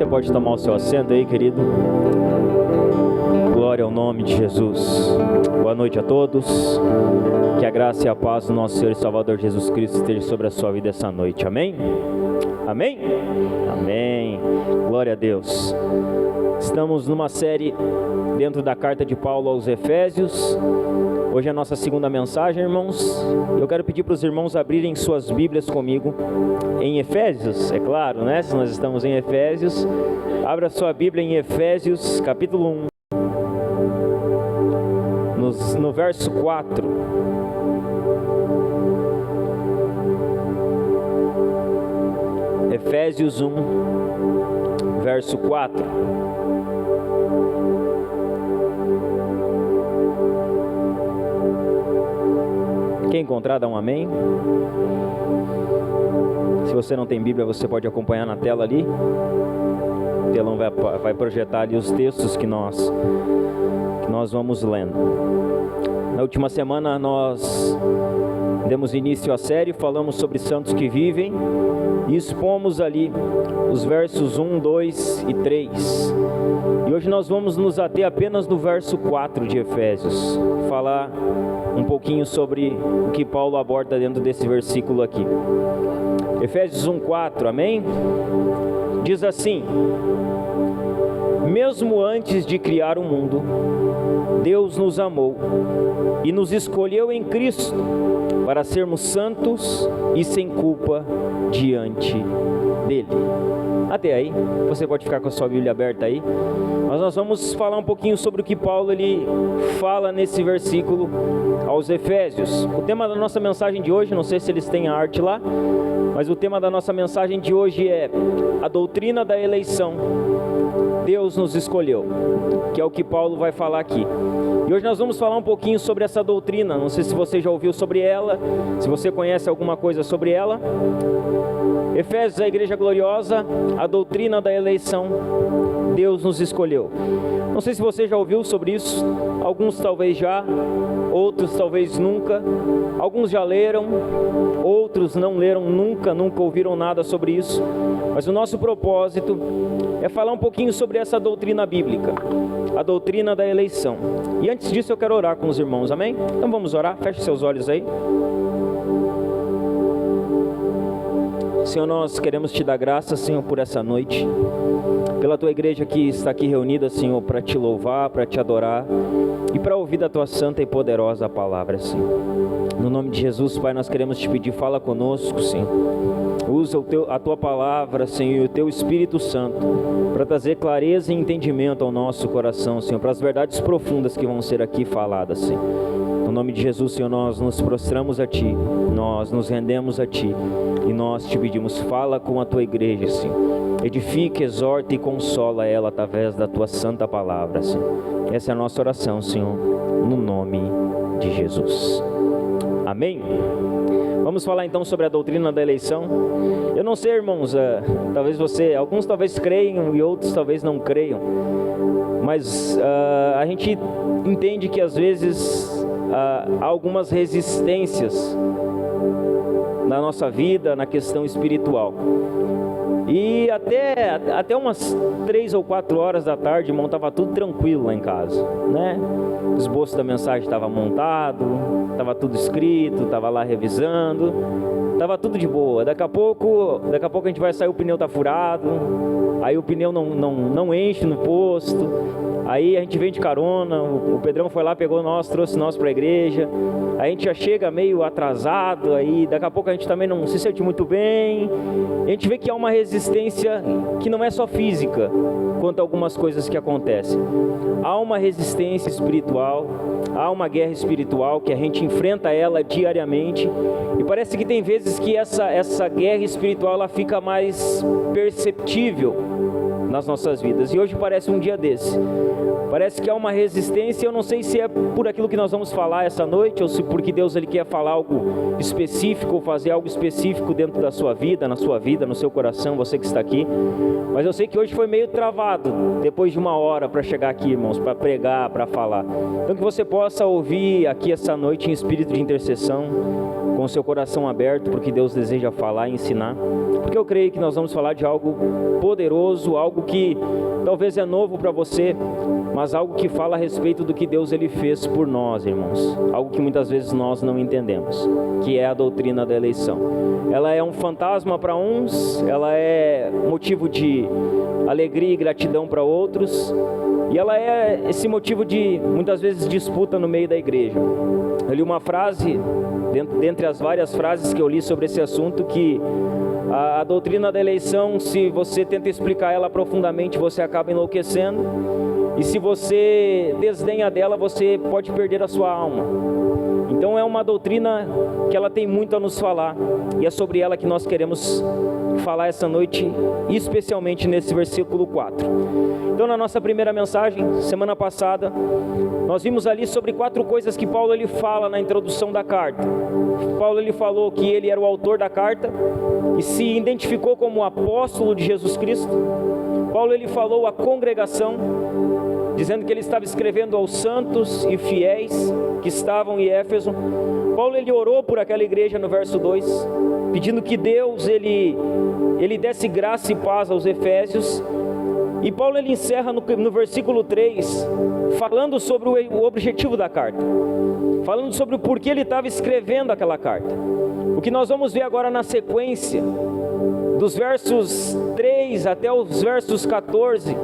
Você pode tomar o seu assento aí, querido. Glória ao nome de Jesus. Boa noite a todos. Que a graça e a paz do nosso Senhor e Salvador Jesus Cristo esteja sobre a sua vida essa noite. Amém? Amém? Amém. Glória a Deus. Estamos numa série dentro da carta de Paulo aos Efésios. Hoje é a nossa segunda mensagem, irmãos. Eu quero pedir para os irmãos abrirem suas Bíblias comigo em Efésios, é claro, né? Se nós estamos em Efésios, abra sua Bíblia em Efésios, capítulo 1. No verso 4. Efésios 1, verso 4. Quem encontrar, dá um amém. Se você não tem Bíblia, você pode acompanhar na tela ali. O telão vai projetar ali os textos que nós vamos lendo. Na última semana nós demos início à série, falamos sobre santos que vivem e expomos ali os versos 1, 2 e 3. E hoje nós vamos nos ater apenas no verso 4 de Efésios, falar um pouquinho sobre o que Paulo aborda dentro desse versículo aqui. Efésios 1:4, amém? Diz assim: mesmo antes de criar o mundo, Deus nos amou e nos escolheu em Cristo para sermos santos e sem culpa diante dele. Até aí, você pode ficar com a sua Bíblia aberta aí, mas nós vamos falar um pouquinho sobre o que Paulo ele fala nesse versículo aos Efésios. O tema da nossa mensagem de hoje, não sei se eles têm a arte lá, mas o tema da nossa mensagem de hoje é a doutrina da eleição. Deus nos escolheu, que é o que Paulo vai falar aqui. E hoje nós vamos falar um pouquinho sobre essa doutrina. Não sei se você já ouviu sobre ela, se você conhece alguma coisa sobre ela. Efésios, a igreja gloriosa, a doutrina da eleição. Deus nos escolheu. Não sei se você já ouviu sobre isso. Alguns talvez já, outros talvez nunca. Alguns já leram, outros não leram nunca ouviram nada sobre isso. Mas o nosso propósito é falar um pouquinho sobre essa doutrina bíblica, a doutrina da eleição. E antes disso eu quero orar com os irmãos, amém? Então vamos orar, feche seus olhos aí. Senhor, nós queremos te dar graça, Senhor, por essa noite, pela tua igreja que está aqui reunida, Senhor, para te louvar, para te adorar e para ouvir da tua santa e poderosa palavra, Senhor. No nome de Jesus, Pai, nós queremos te pedir, fala conosco, Senhor. Usa a tua palavra, Senhor, e o teu Espírito Santo para trazer clareza e entendimento ao nosso coração, Senhor, para as verdades profundas que vão ser aqui faladas, Senhor. No nome de Jesus, Senhor, nós nos prostramos a Ti, nós nos rendemos a Ti e nós te pedimos, fala com a tua igreja, Senhor. Edifica, exorta e consola ela através da tua santa palavra, Senhor. Essa é a nossa oração, Senhor, no nome de Jesus. Amém? Vamos falar então sobre a doutrina da eleição. Eu não sei, irmãos, alguns talvez creiam e outros talvez não creiam, mas a gente entende que às vezes há algumas resistências na nossa vida, na questão espiritual. E até umas 3 ou 4 horas da tarde, irmão, estava tudo tranquilo lá em casa, né? O esboço da mensagem estava montado, estava tudo escrito, estava lá revisando, estava tudo de boa. Daqui a pouco a gente vai sair, o pneu está furado, aí o pneu não enche no posto, aí a gente vem de carona, o Pedrão foi lá, pegou nós, trouxe nós para a igreja, a gente já chega meio atrasado, aí daqui a pouco a gente também não se sente muito bem. A gente vê que há uma resistência que não é só física, quanto a algumas coisas que acontecem. Há uma resistência espiritual, há uma guerra espiritual que a gente enfrenta ela diariamente, e parece que tem vezes que essa guerra espiritual ela fica mais perceptível nas nossas vidas, e hoje parece um dia desse. Parece que há uma resistência. Eu não sei se é por aquilo que nós vamos falar essa noite, ou se porque Deus ele quer falar algo específico, ou fazer algo específico dentro da sua vida, na sua vida, no seu coração, você que está aqui. Mas eu sei que hoje foi meio travado, depois de 1 hora para chegar aqui, irmãos, para pregar, para falar. Então que você possa ouvir aqui essa noite em espírito de intercessão, com o seu coração aberto, porque Deus deseja falar e ensinar. Porque eu creio que nós vamos falar de algo poderoso, algo algo que talvez é novo para você, mas algo que fala a respeito do que Deus ele fez por nós, irmãos. Algo que muitas vezes nós não entendemos, que é a doutrina da eleição. Ela é um fantasma para uns, ela é motivo de alegria e gratidão para outros, e ela é esse motivo de, muitas vezes, disputa no meio da igreja. Eu li uma frase, dentre as várias frases que eu li sobre esse assunto, que a doutrina da eleição, se você tenta explicar ela profundamente, você acaba enlouquecendo, e se você desdenha dela, você pode perder a sua alma. Então é uma doutrina que ela tem muito a nos falar, e é sobre ela que nós queremos falar essa noite, especialmente nesse versículo 4. Então, na nossa primeira mensagem, semana passada, nós vimos ali sobre 4 coisas que Paulo ele fala na introdução da carta. Paulo ele falou que ele era o autor da carta e se identificou como apóstolo de Jesus Cristo. Paulo ele falou à congregação, dizendo que ele estava escrevendo aos santos e fiéis que estavam em Éfeso. Paulo ele orou por aquela igreja no verso 2, pedindo que Deus ele desse graça e paz aos efésios. E Paulo ele encerra no versículo 3, falando sobre o objetivo da carta, falando sobre o porquê ele estava escrevendo aquela carta. O que nós vamos ver agora na sequência, dos versos 3 até os versos 14,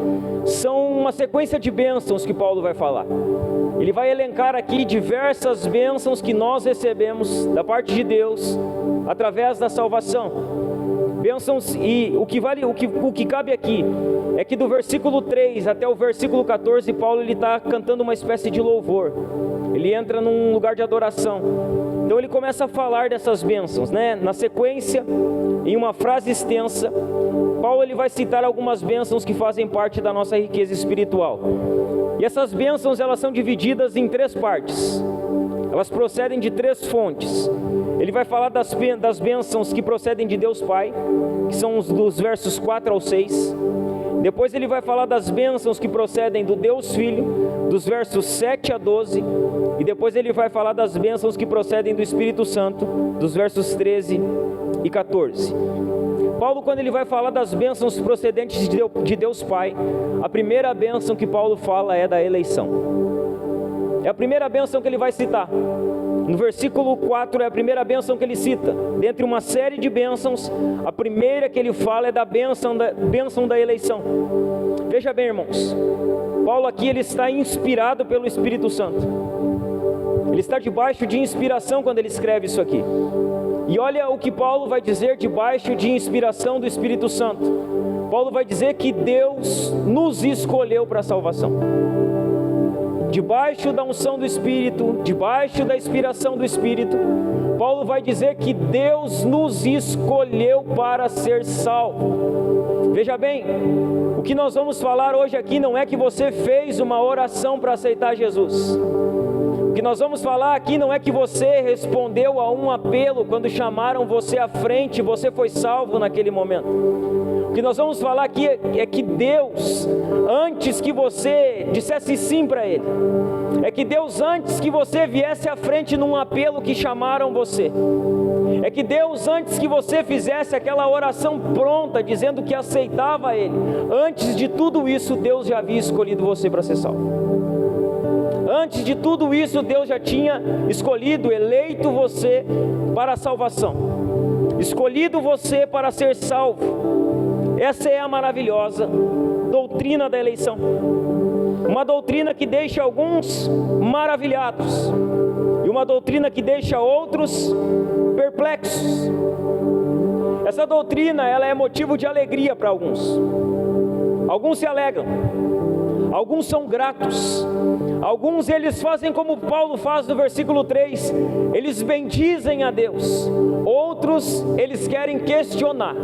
são uma sequência de bênçãos que Paulo vai falar. Ele vai elencar aqui diversas bênçãos que nós recebemos da parte de Deus, através da salvação. Bênçãos, e o que cabe aqui é que do versículo 3 até o versículo 14, Paulo ele está cantando uma espécie de louvor. Ele entra num lugar de adoração. Então ele começa a falar dessas bênçãos, né? Na sequência, em uma frase extensa, Paulo ele vai citar algumas bênçãos que fazem parte da nossa riqueza espiritual. E essas bênçãos elas são divididas em 3 partes. Elas procedem de 3 fontes. Ele vai falar das bênçãos que procedem de Deus Pai, que são dos versos 4 ao 6. Depois ele vai falar das bênçãos que procedem do Deus Filho, dos versos 7 a 12. E depois ele vai falar das bênçãos que procedem do Espírito Santo, dos versos 13 e 14. Paulo, quando ele vai falar das bênçãos procedentes de Deus Pai, a primeira bênção que Paulo fala é da eleição. É a primeira bênção que ele vai citar. No versículo 4 é a primeira bênção que ele cita. Dentre uma série de bênçãos, a primeira que ele fala é da bênção da eleição. Veja bem, irmãos, Paulo aqui ele está inspirado pelo Espírito Santo. Ele está debaixo de inspiração quando ele escreve isso aqui. E olha o que Paulo vai dizer debaixo de inspiração do Espírito Santo. Paulo vai dizer que Deus nos escolheu para a salvação. Debaixo da unção do Espírito, debaixo da inspiração do Espírito, Paulo vai dizer que Deus nos escolheu para ser salvo. Veja bem, o que nós vamos falar hoje aqui não é que você fez uma oração para aceitar Jesus. O que nós vamos falar aqui não é que você respondeu a um apelo quando chamaram você à frente e você foi salvo naquele momento. O que nós vamos falar aqui é que Deus, antes que você dissesse sim para Ele, é que Deus, antes que você viesse à frente num apelo que chamaram você, é que Deus, antes que você fizesse aquela oração pronta, dizendo que aceitava Ele, antes de tudo isso, Deus já havia escolhido você para ser salvo. Antes de tudo isso, Deus já tinha escolhido, eleito você para a salvação, escolhido você para ser salvo. Essa é a maravilhosa doutrina da eleição. Uma doutrina que deixa alguns maravilhados e uma doutrina que deixa outros perplexos. Essa doutrina, ela é motivo de alegria para alguns. Alguns se alegram, alguns são gratos, alguns eles fazem como Paulo faz no versículo 3, eles bendizem a Deus. Outros, eles querem questionar.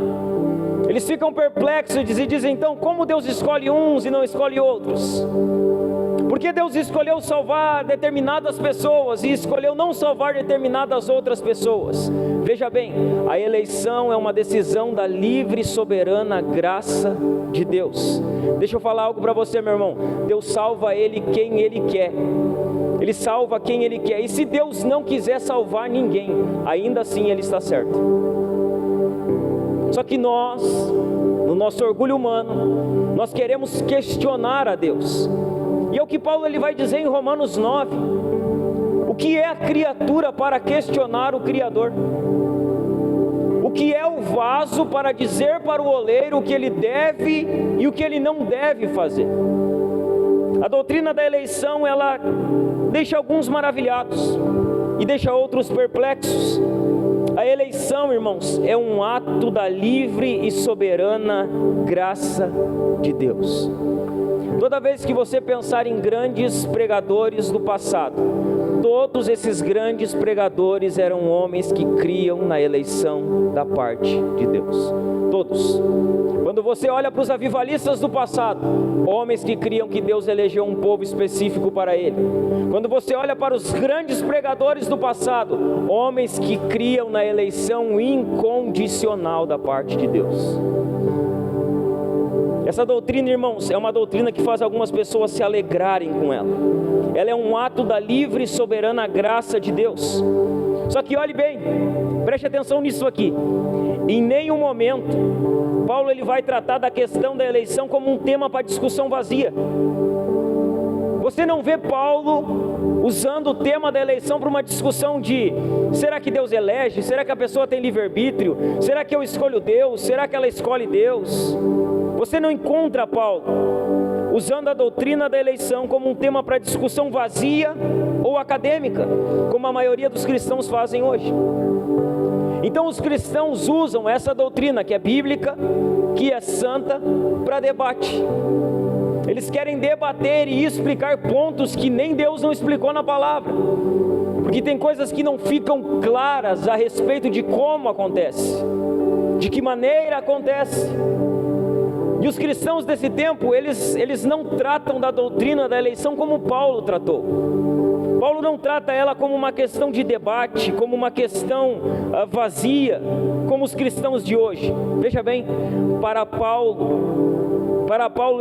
Eles ficam perplexos e dizem, então, como Deus escolhe uns e não escolhe outros? Por que Deus escolheu salvar determinadas pessoas e escolheu não salvar determinadas outras pessoas? Veja bem, a eleição é uma decisão da livre e soberana graça de Deus. Deixa eu falar algo para você, meu irmão. Deus salva quem Ele quer. Ele salva quem Ele quer. E se Deus não quiser salvar ninguém, ainda assim Ele está certo. Só que nós, no nosso orgulho humano, nós queremos questionar a Deus. E é o que Paulo ele vai dizer em Romanos 9. O que é a criatura para questionar o Criador? O que é o vaso para dizer para o oleiro o que ele deve e o que ele não deve fazer? A doutrina da eleição, ela deixa alguns maravilhados e deixa outros perplexos. A eleição, irmãos, é um ato da livre e soberana graça de Deus. Toda vez que você pensar em grandes pregadores do passado, todos esses grandes pregadores eram homens que criam na eleição da parte de Deus. Todos. Quando você olha para os avivalistas do passado, homens que criam que Deus elegeu um povo específico para ele. Quando você olha para os grandes pregadores do passado, homens que criam na eleição incondicional da parte de Deus. Essa doutrina, irmãos, é uma doutrina que faz algumas pessoas se alegrarem com ela. Ela é um ato da livre e soberana graça de Deus. Só que olhe bem, preste atenção nisso aqui. Em nenhum momento, Paulo ele vai tratar da questão da eleição como um tema para discussão vazia. Você não vê Paulo usando o tema da eleição para uma discussão de: será que Deus elege? Será que a pessoa tem livre-arbítrio? Será que eu escolho Deus? Será que ela escolhe Deus? Você não encontra Paulo usando a doutrina da eleição como um tema para discussão vazia ou acadêmica, como a maioria dos cristãos fazem hoje. Então os cristãos usam essa doutrina que é bíblica, que é santa, para debate. Eles querem debater e explicar pontos que nem Deus não explicou na palavra, porque tem coisas que não ficam claras a respeito de como acontece, de que maneira acontece. E os cristãos desse tempo, eles não tratam da doutrina da eleição como Paulo tratou. Paulo não trata ela como uma questão de debate, como uma questão vazia, como os cristãos de hoje. Veja bem, para Paulo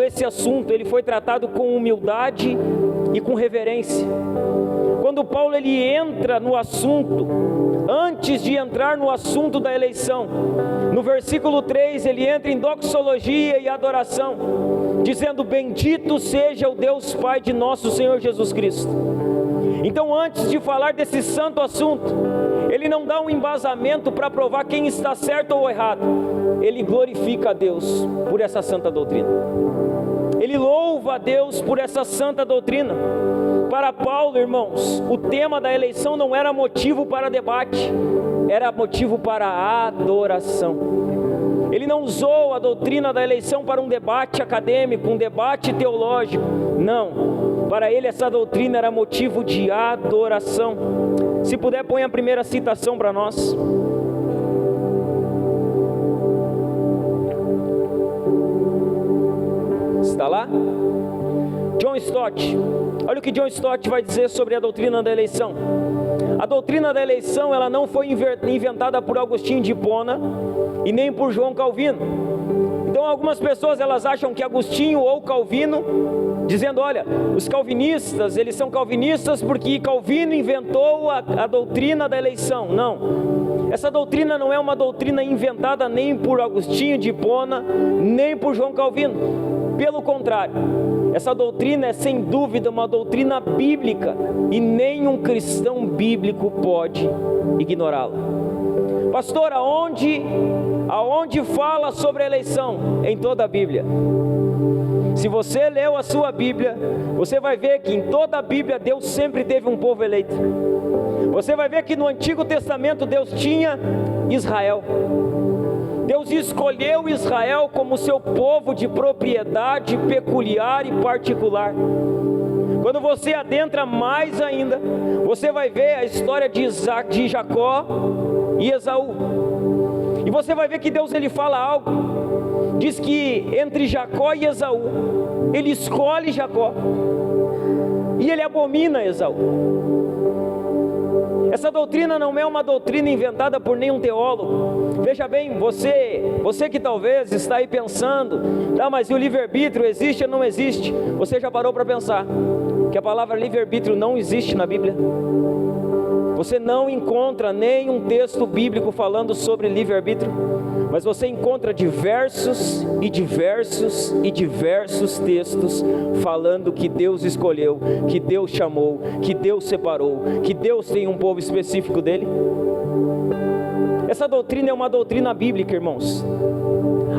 esse assunto ele foi tratado com humildade e com reverência. Quando Paulo ele entra no assunto, antes de entrar no assunto da eleição, no versículo 3 ele entra em doxologia e adoração, dizendo: bendito seja o Deus Pai de nosso Senhor Jesus Cristo. Então, antes de falar desse santo assunto, ele não dá um embasamento para provar quem está certo ou errado. Ele glorifica a Deus por essa santa doutrina. Ele louva a Deus por essa santa doutrina. Para Paulo, irmãos, o tema da eleição não era motivo para debate, era motivo para adoração. Ele não usou a doutrina da eleição para um debate acadêmico, um debate teológico. Não. Para ele essa doutrina era motivo de adoração. Se puder, põe a primeira citação para nós. Está lá? John Stott. Olha o que John Stott vai dizer sobre a doutrina da eleição. A doutrina da eleição, ela não foi inventada por Agostinho de Hipona e nem por João Calvino. Então algumas pessoas elas acham que Agostinho ou Calvino, dizendo: olha, os calvinistas, eles são calvinistas porque Calvino inventou a doutrina da eleição. Não, essa doutrina não é uma doutrina inventada nem por Agostinho de Hipona, nem por João Calvino. Pelo contrário, essa doutrina é sem dúvida uma doutrina bíblica e nenhum cristão bíblico pode ignorá-la. Pastor, aonde fala sobre a eleição? Em toda a Bíblia. Se você leu a sua Bíblia, você vai ver que em toda a Bíblia Deus sempre teve um povo eleito. Você vai ver que no Antigo Testamento Deus tinha Israel. Deus escolheu Israel como seu povo de propriedade peculiar e particular. Quando você adentra mais ainda, você vai ver a história de Jacó e Esaú. E você vai ver que Deus ele fala algo. Diz que entre Jacó e Esaú, ele escolhe Jacó e ele abomina Esaú. Essa doutrina não é uma doutrina inventada por nenhum teólogo. Veja bem, você que talvez está aí pensando: tá, mas e o livre-arbítrio existe ou não existe? Você já parou para pensar que a palavra livre-arbítrio não existe na Bíblia? Você não encontra nenhum texto bíblico falando sobre livre-arbítrio. Mas você encontra diversos textos falando que Deus escolheu, que Deus chamou, que Deus separou, que Deus tem um povo específico dele. Essa doutrina é uma doutrina bíblica, irmãos.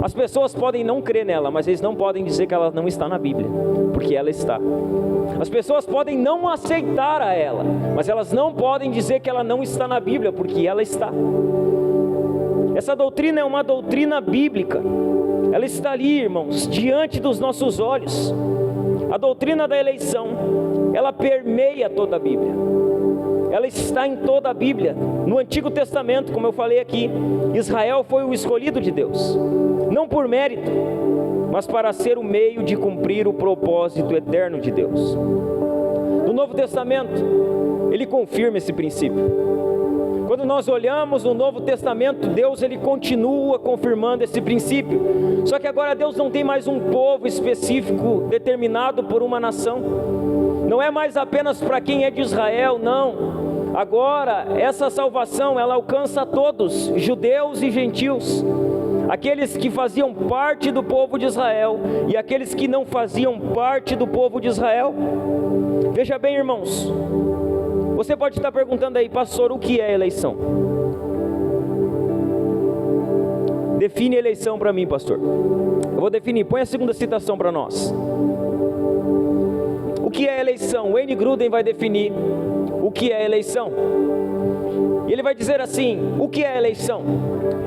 As pessoas podem não crer nela, mas eles não podem dizer que ela não está na Bíblia, porque ela está. As pessoas podem não aceitar a ela, mas elas não podem dizer que ela não está na Bíblia, porque ela está. Essa doutrina é uma doutrina bíblica. Ela está ali, irmãos, diante dos nossos olhos. A doutrina da eleição, ela permeia toda a Bíblia. Ela está em toda a Bíblia. No Antigo Testamento, como eu falei aqui, Israel foi o escolhido de Deus, não por mérito, mas para ser o meio de cumprir o propósito eterno de Deus. No Novo Testamento, ele confirma esse princípio. Quando nós olhamos no Novo Testamento, Deus ele continua confirmando esse princípio. Só que agora Deus não tem mais um povo específico determinado por uma nação. Não é mais apenas para quem é de Israel, não. Agora essa salvação ela alcança a todos, judeus e gentios. Aqueles que faziam parte do povo de Israel e aqueles que não faziam parte do povo de Israel. Veja bem, irmãos. Você pode estar perguntando aí, pastor, o que é eleição? Define eleição para mim, pastor. Eu vou definir, põe a segunda citação para nós. O que é eleição? Wayne Grudem vai definir o que é eleição. E ele vai dizer assim: o que é eleição?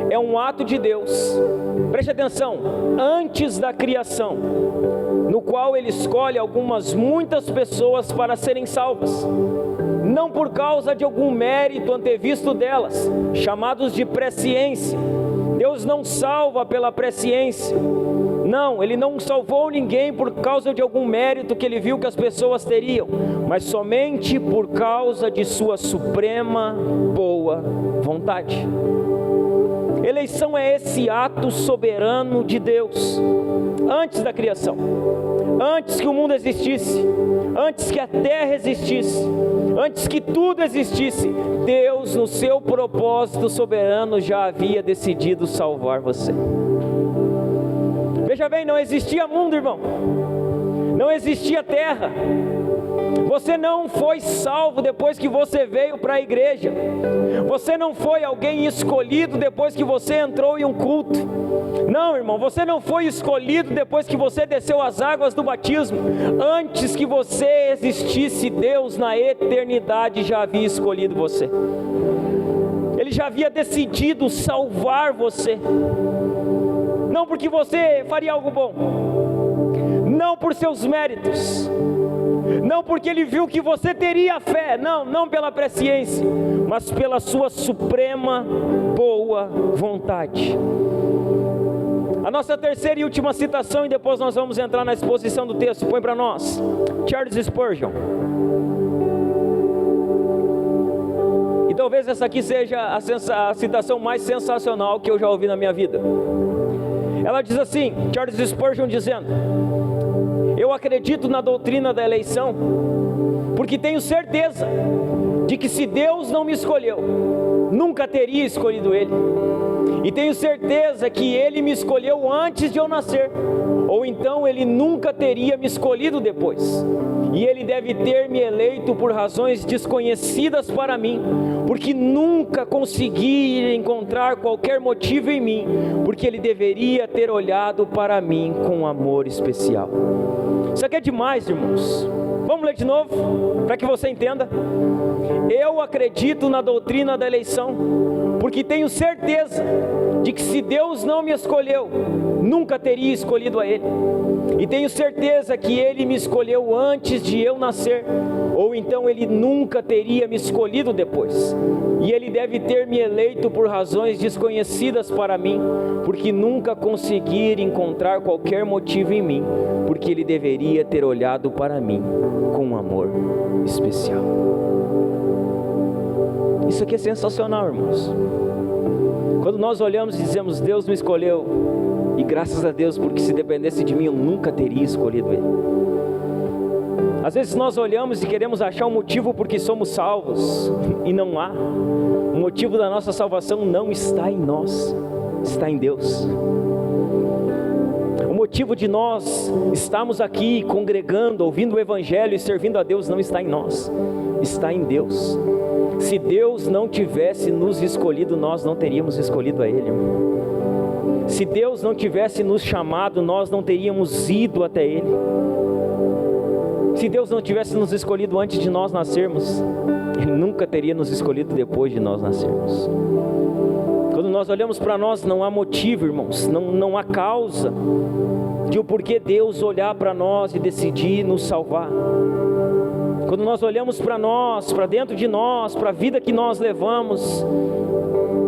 É um ato de Deus, preste atenção, antes da criação, no qual ele escolhe muitas pessoas para serem salvas. Não por causa de algum mérito antevisto delas, chamados de presciência. Deus não salva pela presciência. Não, Ele não salvou ninguém por causa de algum mérito que Ele viu que as pessoas teriam, mas somente por causa de sua suprema boa vontade. Eleição é esse ato soberano de Deus, antes da criação, antes que o mundo existisse, antes que a terra existisse, antes que tudo existisse, Deus no seu propósito soberano já havia decidido salvar você. Veja bem, não existia mundo, irmão, não existia terra. Você não foi salvo depois que você veio para a igreja. Você não foi alguém escolhido depois que você entrou em um culto. Não, irmão, você não foi escolhido depois que você desceu as águas do batismo. Antes que você existisse, Deus na eternidade já havia escolhido você. Ele já havia decidido salvar você. Não porque você faria algo bom, não por seus méritos, não porque Ele viu que você teria fé, não pela presciência, mas pela sua suprema boa vontade. A nossa terceira e última citação, e depois nós vamos entrar na exposição do texto, põe para nós, Charles Spurgeon. E talvez essa aqui seja a citação mais sensacional que eu já ouvi na minha vida. Ela diz assim, Charles Spurgeon dizendo: eu acredito na doutrina da eleição, porque tenho certeza de que se Deus não me escolheu, nunca teria escolhido Ele. E tenho certeza que Ele me escolheu antes de eu nascer, ou então Ele nunca teria me escolhido depois. E Ele deve ter me eleito por razões desconhecidas para mim, porque nunca consegui encontrar qualquer motivo em mim, porque Ele deveria ter olhado para mim com um amor especial. Isso aqui é demais, irmãos. Vamos ler de novo, para que você entenda. Eu acredito na doutrina da eleição, porque tenho certeza de que se Deus não me escolheu, nunca teria escolhido a Ele. E tenho certeza que Ele me escolheu antes de eu nascer, ou então Ele nunca teria me escolhido depois. E Ele deve ter me eleito por razões desconhecidas para mim, porque nunca consegui encontrar qualquer motivo em mim, porque Ele deveria ter olhado para mim com um amor especial. Isso aqui é sensacional, irmãos. Quando nós olhamos e dizemos, Deus me escolheu, e graças a Deus, porque se dependesse de mim, eu nunca teria escolhido Ele. Às vezes nós olhamos e queremos achar um motivo porque somos salvos, e não há. O motivo da nossa salvação não está em nós, está em Deus. O motivo de nós estarmos aqui congregando, ouvindo o Evangelho e servindo a Deus não está em nós, está em Deus. Se Deus não tivesse nos escolhido, nós não teríamos escolhido a Ele, irmão. Se Deus não tivesse nos chamado, nós não teríamos ido até Ele. Se Deus não tivesse nos escolhido antes de nós nascermos, Ele nunca teria nos escolhido depois de nós nascermos. Quando nós olhamos para nós, não há motivo, irmãos, não há causa de o porquê Deus olhar para nós e decidir nos salvar. Quando nós olhamos para nós, para dentro de nós, para a vida que nós levamos,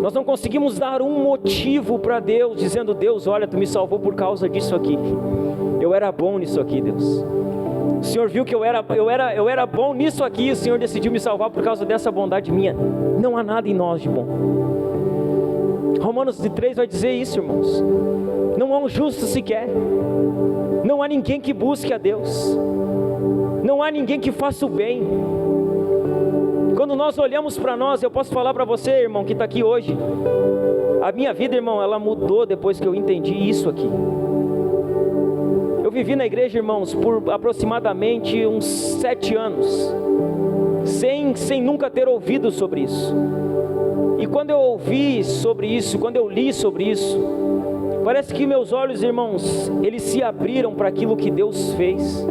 nós não conseguimos dar um motivo para Deus, dizendo: Deus, olha, Tu me salvou por causa disso aqui. Eu era bom nisso aqui, Deus. O Senhor viu que eu era bom nisso aqui, e o Senhor decidiu me salvar por causa dessa bondade minha. Não há nada em nós de bom. Romanos 3 vai dizer isso, irmãos. Não há um justo sequer. Não há ninguém que busque a Deus. Não há ninguém que faça o bem. Quando nós olhamos para nós, eu posso falar para você, irmão, que está aqui hoje, a minha vida, irmão, ela mudou depois que eu entendi isso aqui. Eu vivi na igreja, irmãos, por aproximadamente uns 7 anos, sem nunca ter ouvido sobre isso. E quando eu ouvi sobre isso, quando eu li sobre isso, parece que meus olhos, irmãos, eles se abriram para aquilo que Deus fez.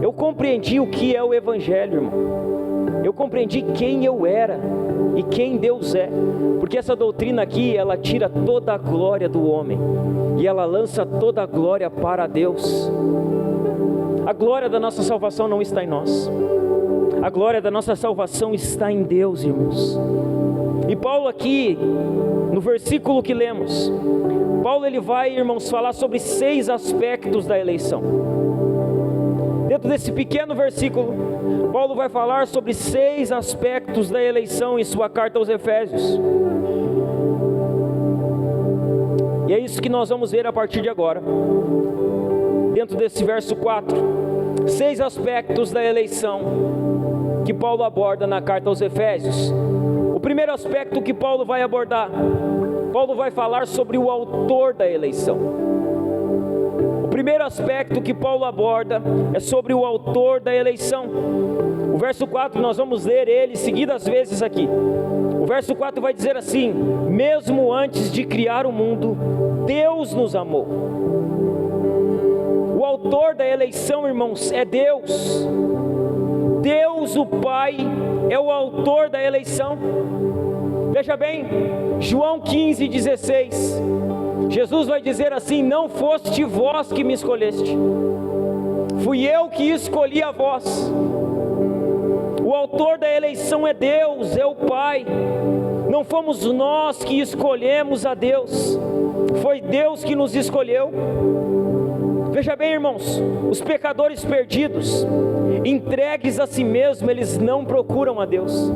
Eu compreendi o que é o Evangelho, irmão. Eu compreendi quem eu era e quem Deus é, porque essa doutrina aqui, ela tira toda a glória do homem e ela lança toda a glória para Deus. A glória da nossa salvação não está em nós, a glória da nossa salvação está em Deus, irmãos. E Paulo aqui, no versículo que lemos, Paulo ele vai, irmãos, falar sobre 6 aspectos da eleição. Dentro desse pequeno versículo, Paulo vai falar sobre 6 aspectos da eleição em sua carta aos Efésios. E é isso que nós vamos ver a partir de agora. Dentro desse verso 4, 6 aspectos da eleição que Paulo aborda na carta aos Efésios. O primeiro aspecto que Paulo vai abordar, Paulo vai falar sobre o autor da eleição. O primeiro aspecto que Paulo aborda é sobre o autor da eleição. O verso 4, nós vamos ler ele seguidas vezes aqui. O verso 4 vai dizer assim: mesmo antes de criar o mundo, Deus nos amou. O autor da eleição, irmãos, é Deus. Deus, o Pai, é o autor da eleição. Veja bem, João 15:16, Jesus vai dizer assim: não foste vós que me escolheste, fui eu que escolhi a vós. O autor da eleição é Deus, é o Pai. Não fomos nós que escolhemos a Deus, foi Deus que nos escolheu. Veja bem, irmãos, os pecadores perdidos, entregues a si mesmos, eles não procuram a Deus.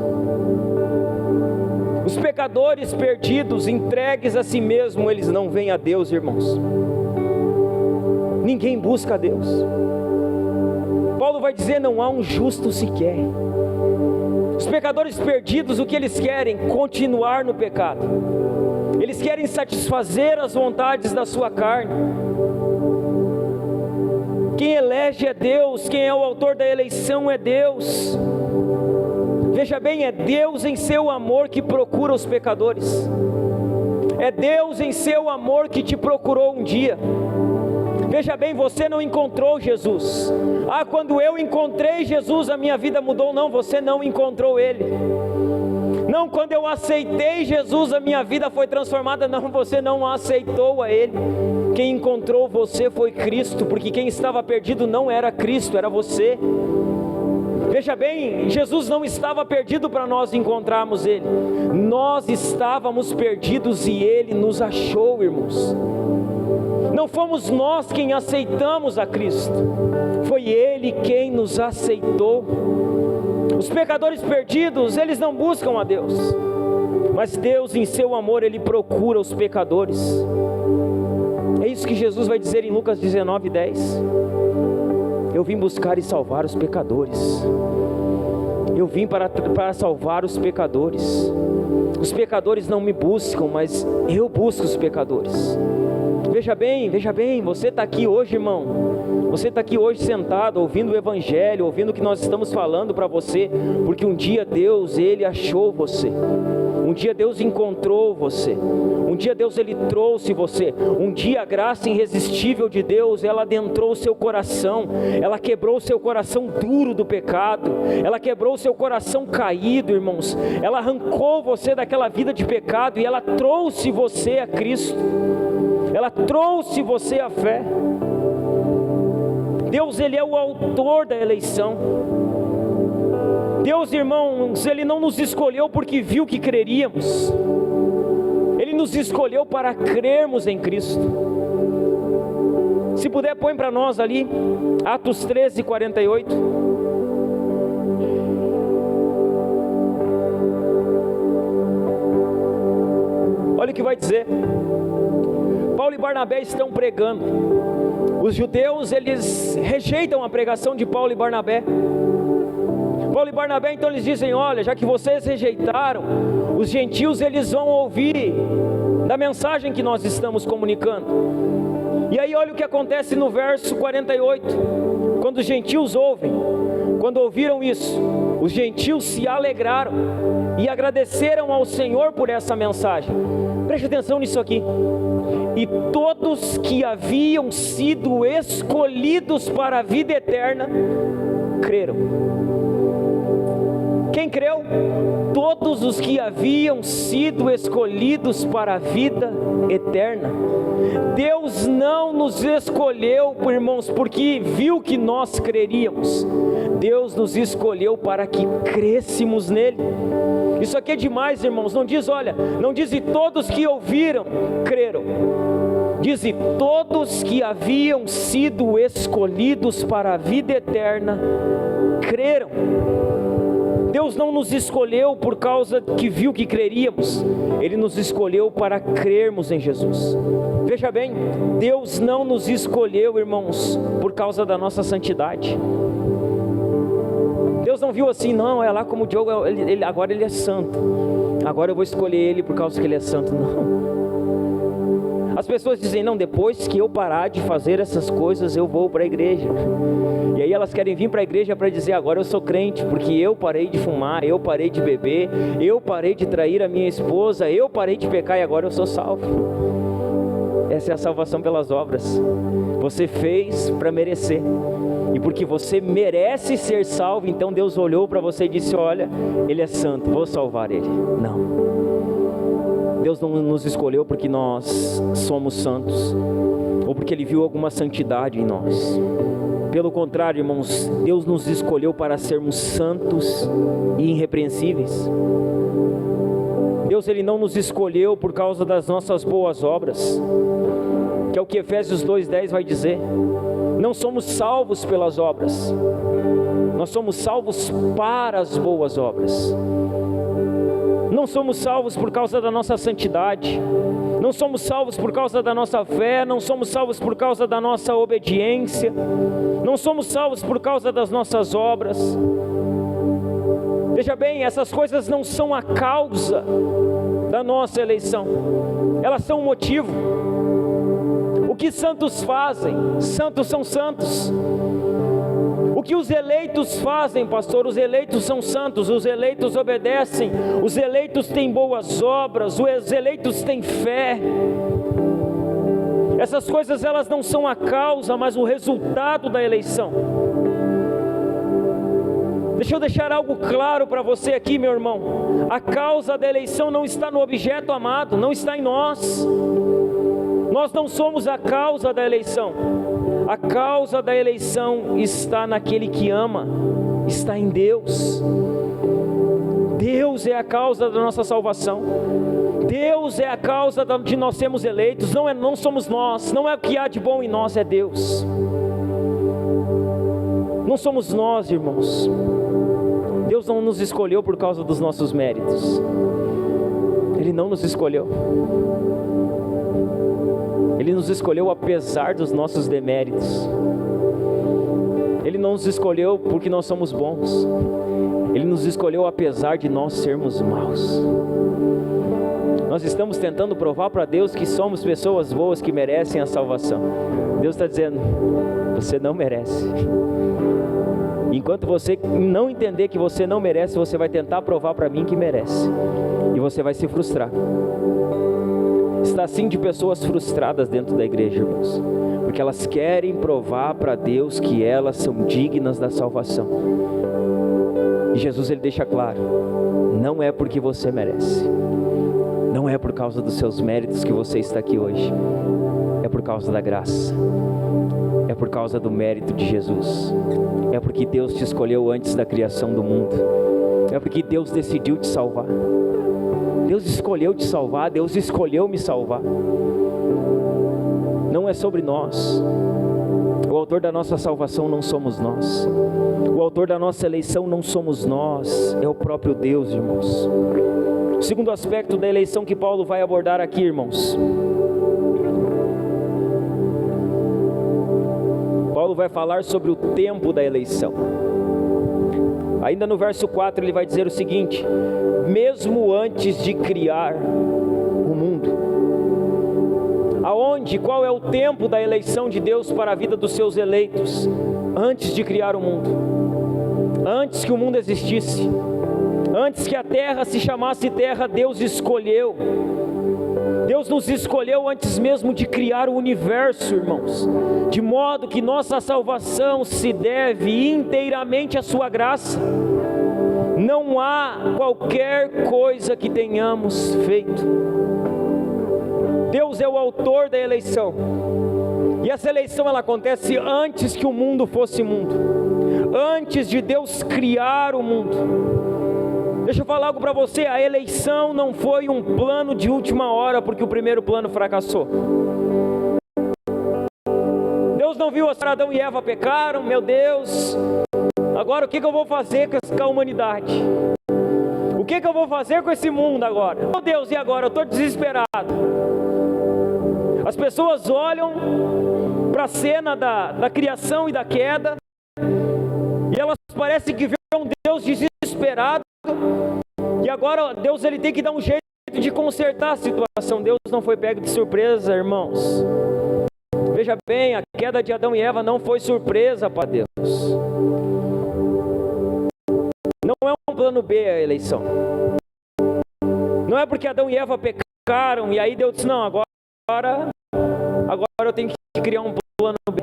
Os pecadores perdidos, entregues a si mesmos, eles não vêm a Deus, irmãos. Ninguém busca a Deus. Paulo vai dizer: não há um justo sequer. Os pecadores perdidos, o que eles querem? Continuar no pecado. Eles querem satisfazer as vontades da sua carne. Quem elege é Deus, quem é o autor da eleição é Deus. Veja bem, é Deus em seu amor que procura os pecadores. É Deus em seu amor que te procurou um dia. Veja bem, você não encontrou Jesus. Ah, quando eu encontrei Jesus, a minha vida mudou. Não, você não encontrou Ele. Não, quando eu aceitei Jesus, a minha vida foi transformada. Não, você não aceitou a Ele. Quem encontrou você foi Cristo, porque quem estava perdido não era Cristo, era você. Veja bem, Jesus não estava perdido para nós encontrarmos Ele. Nós estávamos perdidos e Ele nos achou, irmãos. Não fomos nós quem aceitamos a Cristo, foi Ele quem nos aceitou. Os pecadores perdidos, eles não buscam a Deus, mas Deus em seu amor, Ele procura os pecadores. É isso que Jesus vai dizer em Lucas 19:10. Eu vim buscar e salvar os pecadores. Eu vim para salvar os pecadores. Os pecadores não me buscam, mas eu busco os pecadores. Veja bem, você está aqui hoje, irmão. Você está aqui hoje sentado, ouvindo o Evangelho, ouvindo o que nós estamos falando para você, porque um dia Deus, Ele achou você. Um dia Deus encontrou você. Um dia Deus, Ele trouxe você. Um dia a graça irresistível de Deus, ela adentrou o seu coração. Ela quebrou o seu coração duro do pecado. Ela quebrou o seu coração caído, irmãos. Ela arrancou você daquela vida de pecado e ela trouxe você a Cristo. Ela trouxe você à fé. Deus, Ele é o autor da eleição. Deus, irmãos, Ele não nos escolheu porque viu que creríamos. Ele nos escolheu para crermos em Cristo. Se puder, põe para nós ali, Atos 13, 48. Olha o que vai dizer. Paulo e Barnabé estão pregando. Os judeus, eles rejeitam a pregação de Paulo e Barnabé. Paulo e Barnabé, então, eles dizem: olha, já que vocês rejeitaram, os gentios, eles vão ouvir da mensagem que nós estamos comunicando. E aí olha o que acontece no verso 48. Quando os gentios ouvem, quando ouviram isso, os gentios se alegraram e agradeceram ao Senhor por essa mensagem. Preste atenção nisso aqui. E todos que haviam sido escolhidos para a vida eterna, creram. Quem creu? Todos os que haviam sido escolhidos para a vida eterna. Deus não nos escolheu, irmãos, porque viu que nós creríamos. Deus nos escolheu para que crêssemos nele. Isso aqui é demais, irmãos. Não diz, olha, não diz e todos que ouviram, creram. Diz e todos que haviam sido escolhidos para a vida eterna, creram. Deus não nos escolheu por causa que viu que creríamos. Ele nos escolheu para crermos em Jesus. Veja bem, Deus não nos escolheu, irmãos, por causa da nossa santidade. Deus não viu assim, não, é lá como o Diogo, agora ele é santo. Agora eu vou escolher ele por causa que ele é santo. Não. As pessoas dizem, não, depois que eu parar de fazer essas coisas, eu vou para a igreja. E aí elas querem vir para a igreja para dizer, agora eu sou crente, porque eu parei de fumar, eu parei de beber, eu parei de trair a minha esposa, eu parei de pecar e agora eu sou salvo. Essa é a salvação pelas obras. Você fez para merecer. E porque você merece ser salvo, então Deus olhou para você e disse, olha, ele é santo, vou salvar ele. Não. Deus não nos escolheu porque nós somos santos, ou porque Ele viu alguma santidade em nós. Pelo contrário, irmãos, Deus nos escolheu para sermos santos e irrepreensíveis. Deus, Ele não nos escolheu por causa das nossas boas obras, que é o que Efésios 2:10 vai dizer. Não somos salvos pelas obras, nós somos salvos para as boas obras. Não somos salvos por causa da nossa santidade, não somos salvos por causa da nossa fé, não somos salvos por causa da nossa obediência, não somos salvos por causa das nossas obras. Veja bem, essas coisas não são a causa da nossa eleição, elas são o motivo. O que santos fazem? Santos são santos. O que os eleitos fazem, pastor? Os eleitos são santos, os eleitos obedecem, os eleitos têm boas obras, os eleitos têm fé. Essas coisas, elas não são a causa, mas o resultado da eleição. Deixa eu deixar algo claro para você aqui, meu irmão. A causa da eleição não está no objeto amado, não está em nós. Nós não somos a causa da eleição. A causa da eleição está naquele que ama, está em Deus. Deus é a causa da nossa salvação. Deus é a causa de nós sermos eleitos. Não somos nós, não é o que há de bom em nós, é Deus. Não somos nós, irmãos. Deus não nos escolheu por causa dos nossos méritos. Ele não nos escolheu. Ele nos escolheu apesar dos nossos deméritos. Ele não nos escolheu porque nós somos bons. Ele nos escolheu apesar de nós sermos maus. Nós estamos tentando provar para Deus que somos pessoas boas que merecem a salvação. Deus está dizendo, você não merece. Enquanto você não entender que você não merece, você vai tentar provar para mim que merece. E você vai se frustrar. Está assim de pessoas frustradas dentro da igreja, irmãos. Porque elas querem provar para Deus que elas são dignas da salvação. E Jesus, ele deixa claro, não é porque você merece. Não é por causa dos seus méritos que você está aqui hoje. É por causa da graça. É por causa do mérito de Jesus. É porque Deus te escolheu antes da criação do mundo. É porque Deus decidiu te salvar. Deus escolheu te salvar. Deus escolheu me salvar. Não é sobre nós. O autor da nossa salvação não somos nós. O autor da nossa eleição não somos nós. É o próprio Deus, irmãos. O segundo aspecto da eleição que Paulo vai abordar aqui, irmãos. Paulo vai falar sobre o tempo da eleição. Ainda no verso 4 ele vai dizer o seguinte: mesmo antes de criar o mundo. Aonde, qual é o tempo da eleição de Deus para a vida dos seus eleitos? Antes de criar o mundo. Antes que o mundo existisse. Antes que a terra se chamasse terra, Deus escolheu. Deus nos escolheu antes mesmo de criar o universo, irmãos. De modo que nossa salvação se deve inteiramente à sua graça. Não há qualquer coisa que tenhamos feito. Deus é o autor da eleição. E essa eleição ela acontece antes que o mundo fosse mundo. Antes de Deus criar o mundo. Deixa eu falar algo para você, a eleição não foi um plano de última hora, porque o primeiro plano fracassou. Deus não viu que Adão e Eva pecaram, meu Deus, agora o que eu vou fazer com a humanidade? O que eu vou fazer com esse mundo agora? Meu Deus, e agora? Eu estou desesperado. As pessoas olham para a cena da criação e da queda, e elas parecem que veem um Deus desesperado. E agora Deus ele tem que dar um jeito de consertar a situação. Deus não foi pego de surpresa, irmãos. Veja bem, a queda de Adão e Eva não foi surpresa para Deus. Não é um plano B a eleição. Não é porque Adão e Eva pecaram e aí Deus disse, não, agora eu tenho que criar um plano B.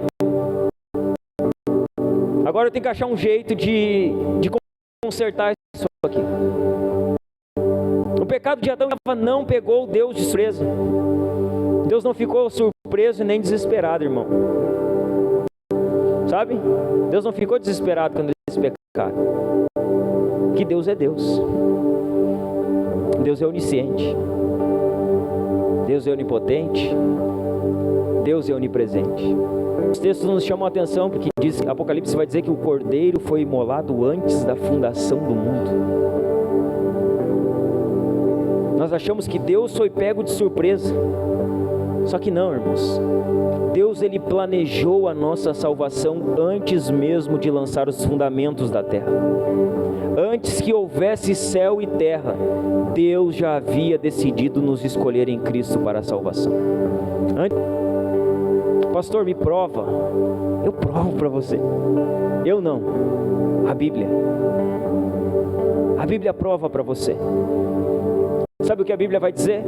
Agora eu tenho que achar um jeito de consertar isso aqui. O pecado de Adão e Eva não pegou Deus de surpresa. Deus não ficou surpreso e nem desesperado, irmão. Sabe? Deus não ficou desesperado quando eles pecaram. Que Deus é Deus. Deus é onisciente. Deus é onipotente. Deus é onipresente. Os textos nos chamam a atenção porque diz, Apocalipse vai dizer que o Cordeiro foi imolado antes da fundação do mundo. Nós achamos que Deus foi pego de surpresa. Só que não, irmãos. Deus ele planejou a nossa salvação antes mesmo de lançar os fundamentos da terra. Antes que houvesse céu e terra, Deus já havia decidido nos escolher em Cristo para a salvação. Pastor, me prova. Eu provo para você. Eu não. A Bíblia. A Bíblia prova para você. Sabe o que a Bíblia vai dizer?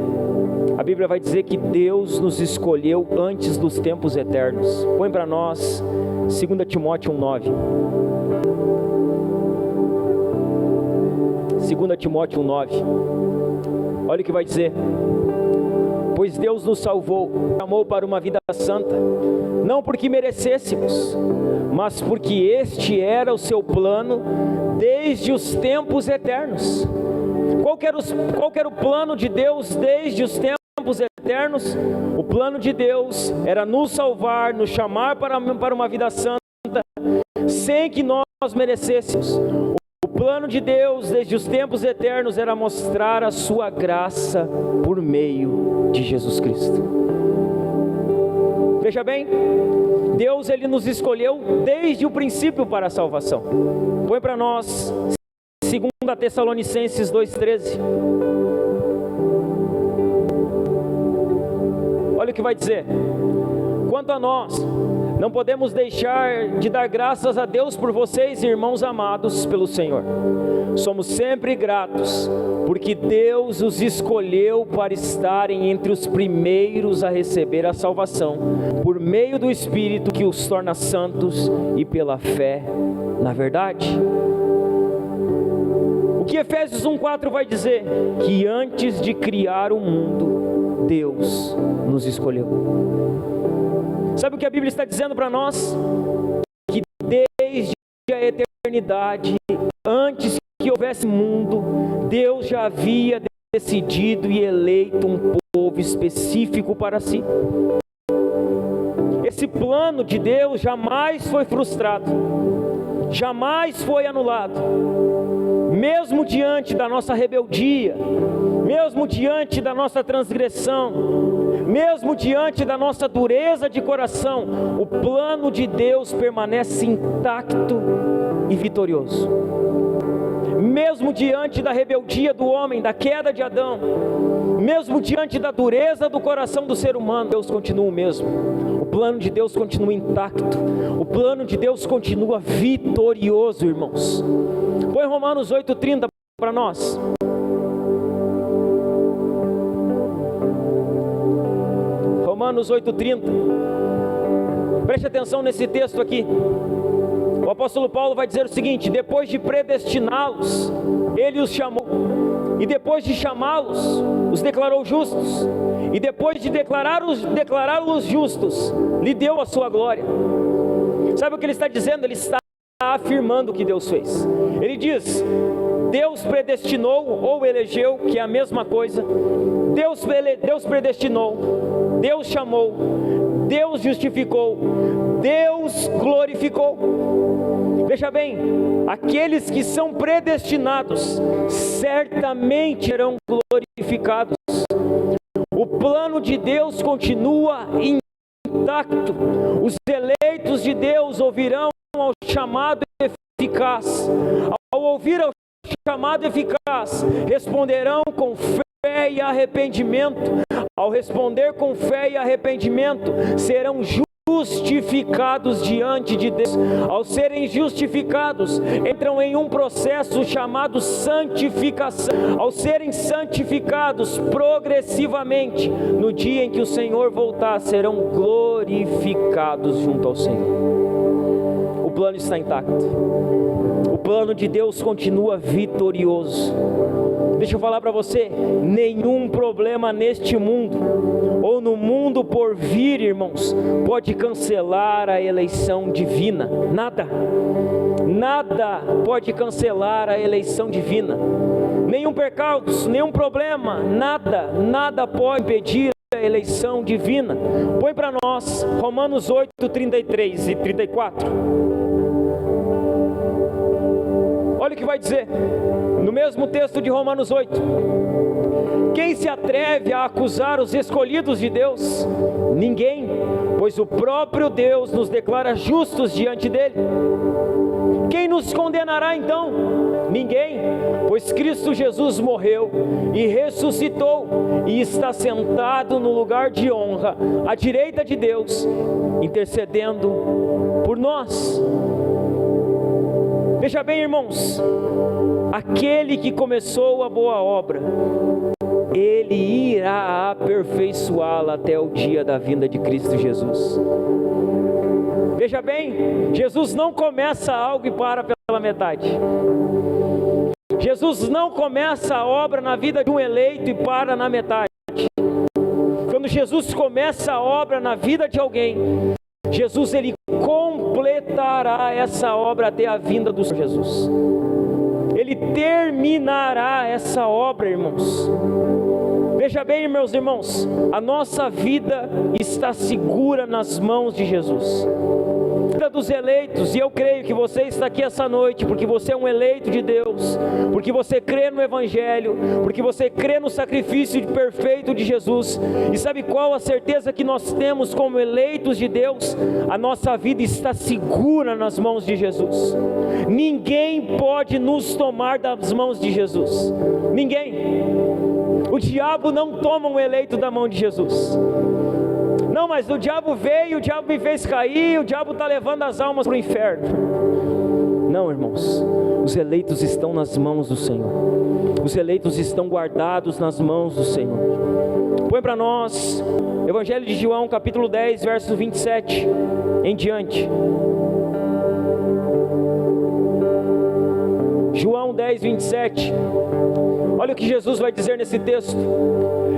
A Bíblia vai dizer que Deus nos escolheu antes dos tempos eternos. Põe para nós 2 Timóteo 1,9. 2 Timóteo 1,9. Olha o que vai dizer. Pois Deus nos salvou, chamou para uma vida santa, não porque merecêssemos, mas porque este era o seu plano desde os tempos eternos. Qual que era o plano de Deus desde os tempos eternos? O plano de Deus era nos salvar, nos chamar para uma vida santa, sem que nós merecêssemos. O plano de Deus desde os tempos eternos era mostrar a sua graça por meio de Jesus Cristo. Veja bem, Deus ele nos escolheu desde o princípio para a salvação. Põe para nós 2 Tessalonicenses 2,13. Olha o que vai dizer: quanto a nós, não podemos deixar de dar graças a Deus por vocês, irmãos amados pelo Senhor. Somos sempre gratos, porque Deus os escolheu para estarem entre os primeiros a receber a salvação, por meio do Espírito que os torna santos e pela fé na verdade. O que Efésios 1,4 vai dizer? Que antes de criar o mundo, Deus nos escolheu. Sabe o que a Bíblia está dizendo para nós? Que desde a eternidade, antes que houvesse mundo, Deus já havia decidido e eleito um povo específico para si. Esse plano de Deus jamais foi frustrado, jamais foi anulado. Mesmo diante da nossa rebeldia, mesmo diante da nossa transgressão, mesmo diante da nossa dureza de coração, o plano de Deus permanece intacto e vitorioso. Mesmo diante da rebeldia do homem, da queda de Adão, mesmo diante da dureza do coração do ser humano, Deus continua o mesmo. O plano de Deus continua intacto, o plano de Deus continua vitorioso, irmãos. Põe Romanos 8,30 para nós. Romanos 8,30. Preste atenção nesse texto aqui. O apóstolo Paulo vai dizer o seguinte: depois de predestiná-los, ele os chamou, e depois de chamá-los, os declarou justos, e depois de declará-los justos, lhe deu a sua glória. Sabe o que ele está dizendo? Ele está afirmando o que Deus fez. Ele diz: Deus predestinou ou elegeu, que é a mesma coisa. Deus predestinou, Deus chamou, Deus justificou, Deus glorificou. Veja bem, aqueles que são predestinados certamente serão glorificados. O plano de Deus continua intacto. Os eleitos de Deus ouvirão ao chamado eficaz. Ao ouvir ao chamado eficaz, responderão com fé e arrependimento. Ao responder com fé e arrependimento, serão justificados diante de Deus. Ao serem justificados, entram em um processo chamado santificação. Ao serem santificados progressivamente, no dia em que o Senhor voltar, serão glorificados junto ao Senhor. O plano está intacto. O plano de Deus continua vitorioso. Deixa eu falar para você, nenhum problema neste mundo, ou no mundo por vir, irmãos, pode cancelar a eleição divina. Nada pode cancelar a eleição divina. Nenhum percalço, nenhum problema, nada pode impedir a eleição divina. Põe para nós Romanos 8, 33 e 34. Olha o que vai dizer no mesmo texto de Romanos 8: quem se atreve a acusar os escolhidos de Deus? Ninguém, pois o próprio Deus nos declara justos diante dele. Quem nos condenará então? Ninguém, pois Cristo Jesus morreu e ressuscitou e está sentado no lugar de honra, à direita de Deus, intercedendo por nós. Veja bem, irmãos, aquele que começou a boa obra, ele irá aperfeiçoá-la até o dia da vinda de Cristo Jesus. Veja bem, Jesus não começa algo e para pela metade. Jesus não começa a obra na vida de um eleito e para na metade. Quando Jesus começa a obra na vida de alguém, Jesus ele completará essa obra até a vinda do Senhor Jesus. Ele terminará essa obra, irmãos. Veja bem, meus irmãos, a nossa vida está segura nas mãos de Jesus. vida dos eleitos, e eu creio que você está aqui essa noite porque você é um eleito de Deus, porque você crê no Evangelho, porque você crê no sacrifício perfeito de Jesus. E sabe qual a certeza que nós temos como eleitos de Deus? A nossa vida está segura nas mãos de Jesus. Ninguém pode nos tomar das mãos de Jesus. Ninguém. O diabo não toma um eleito da mão de Jesus. Não, mas o diabo veio, o diabo me fez cair, o diabo está levando as almas para o inferno. Não, irmãos, os eleitos estão nas mãos do Senhor. Os eleitos estão guardados nas mãos do Senhor. Põe para nós, Evangelho de João, capítulo 10, verso 27 em diante. João 10, 27. Olha o que Jesus vai dizer nesse texto: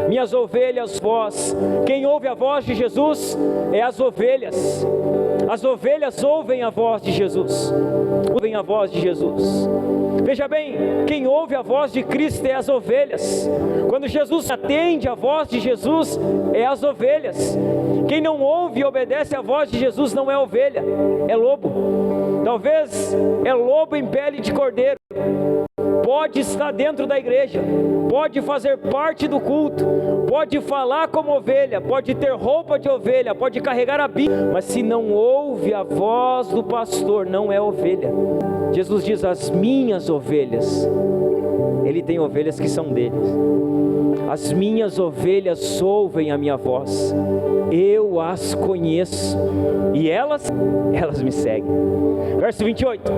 minhas ovelhas, vós. Quem ouve a voz de Jesus é as ovelhas. As ovelhas ouvem a voz de Jesus. Ouvem a voz de Jesus. Veja bem, quem ouve a voz de Cristo é as ovelhas. Quando Jesus atende a voz de Jesus, é as ovelhas. Quem não ouve e obedece a voz de Jesus não é ovelha, é lobo. Talvez é lobo em pele de cordeiro. Pode estar dentro da igreja, pode fazer parte do culto, pode falar como ovelha, pode ter roupa de ovelha, pode carregar a Bíblia, mas se não ouve a voz do pastor, não é ovelha. Jesus diz: as minhas ovelhas. Ele tem ovelhas que são deles. As minhas ovelhas ouvem a minha voz, eu as conheço e elas me seguem. Verso 28.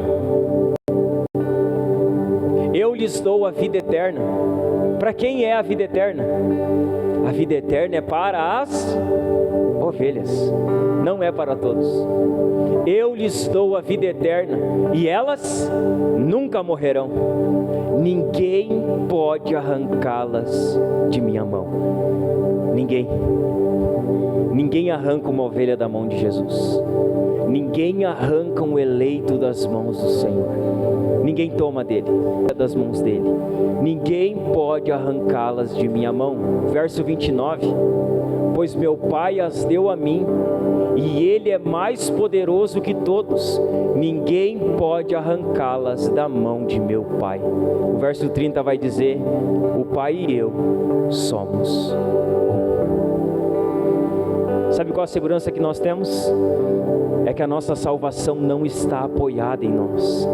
Eu lhes dou a vida eterna. Para quem é a vida eterna? A vida eterna é para as ovelhas, não é para todos. Eu lhes dou a vida eterna e elas nunca morrerão. Ninguém pode arrancá-las de minha mão. Ninguém arranca uma ovelha da mão de Jesus. Ninguém arranca um eleito das mãos do Senhor. Ninguém toma dele, das mãos dele. Ninguém pode arrancá-las de minha mão. Verso 29. Pois meu Pai as deu a mim, e Ele é mais poderoso que todos. Ninguém pode arrancá-las da mão de meu Pai. O verso 30 vai dizer: o Pai e eu somos um. Sabe qual a segurança que nós temos? É que a nossa salvação não está apoiada em nós.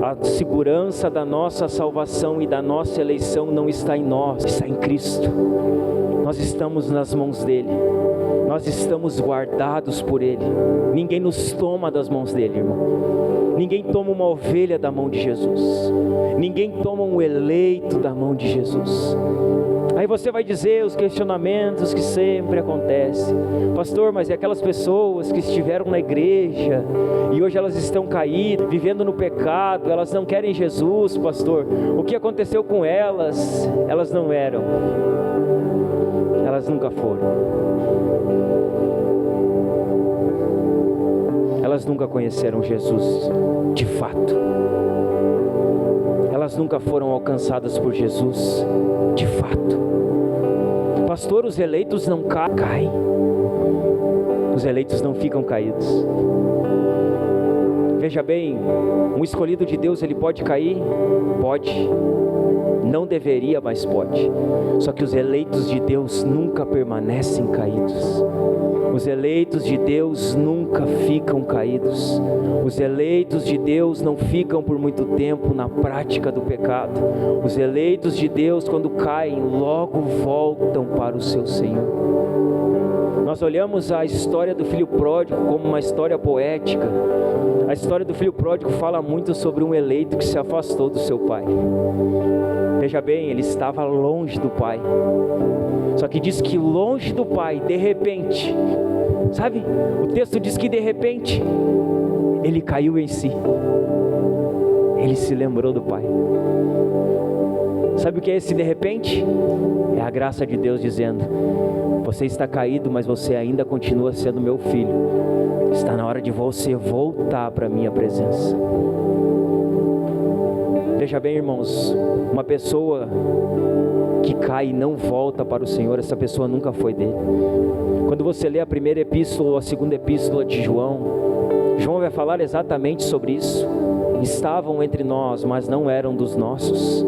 A segurança da nossa salvação e da nossa eleição não está em nós, está em Cristo. Nós estamos nas mãos dele. Nós estamos guardados por ele. Ninguém nos toma das mãos dele, irmão. Ninguém toma uma ovelha da mão de Jesus. Ninguém toma um eleito da mão de Jesus. Aí você vai dizer os questionamentos que sempre acontecem: pastor, mas é aquelas pessoas que estiveram na igreja e hoje elas estão caídas, vivendo no pecado, elas não querem Jesus, pastor. O que aconteceu com elas? Elas não eram, elas nunca foram, elas nunca conheceram Jesus de fato. Elas nunca foram alcançadas por Jesus de fato. Pastor, os eleitos não caem. Os eleitos não ficam caídos. Veja bem, um escolhido de Deus, ele pode cair? Pode. Não deveria, mas pode. Só que os eleitos de Deus nunca permanecem caídos. Os eleitos de Deus nunca ficam caídos. Os eleitos de Deus não ficam por muito tempo na prática do pecado. Os eleitos de Deus, quando caem, logo voltam para o seu Senhor. Nós olhamos a história do filho pródigo como uma história poética. A história do filho pródigo fala muito sobre um eleito que se afastou do seu pai. Veja bem, ele estava longe do pai. Só que diz que longe do pai, de repente, sabe? O texto diz que de repente, ele caiu em si. Ele se lembrou do pai. Sabe o que é esse de repente? É a graça de Deus dizendo: você está caído, mas você ainda continua sendo meu filho. Está na hora de você voltar para a minha presença. Veja bem, irmãos, uma pessoa que cai e não volta para o Senhor, essa pessoa nunca foi dele. Quando você lê a primeira epístola ou a segunda epístola de João, João vai falar exatamente sobre isso. Estavam entre nós, mas não eram dos nossos.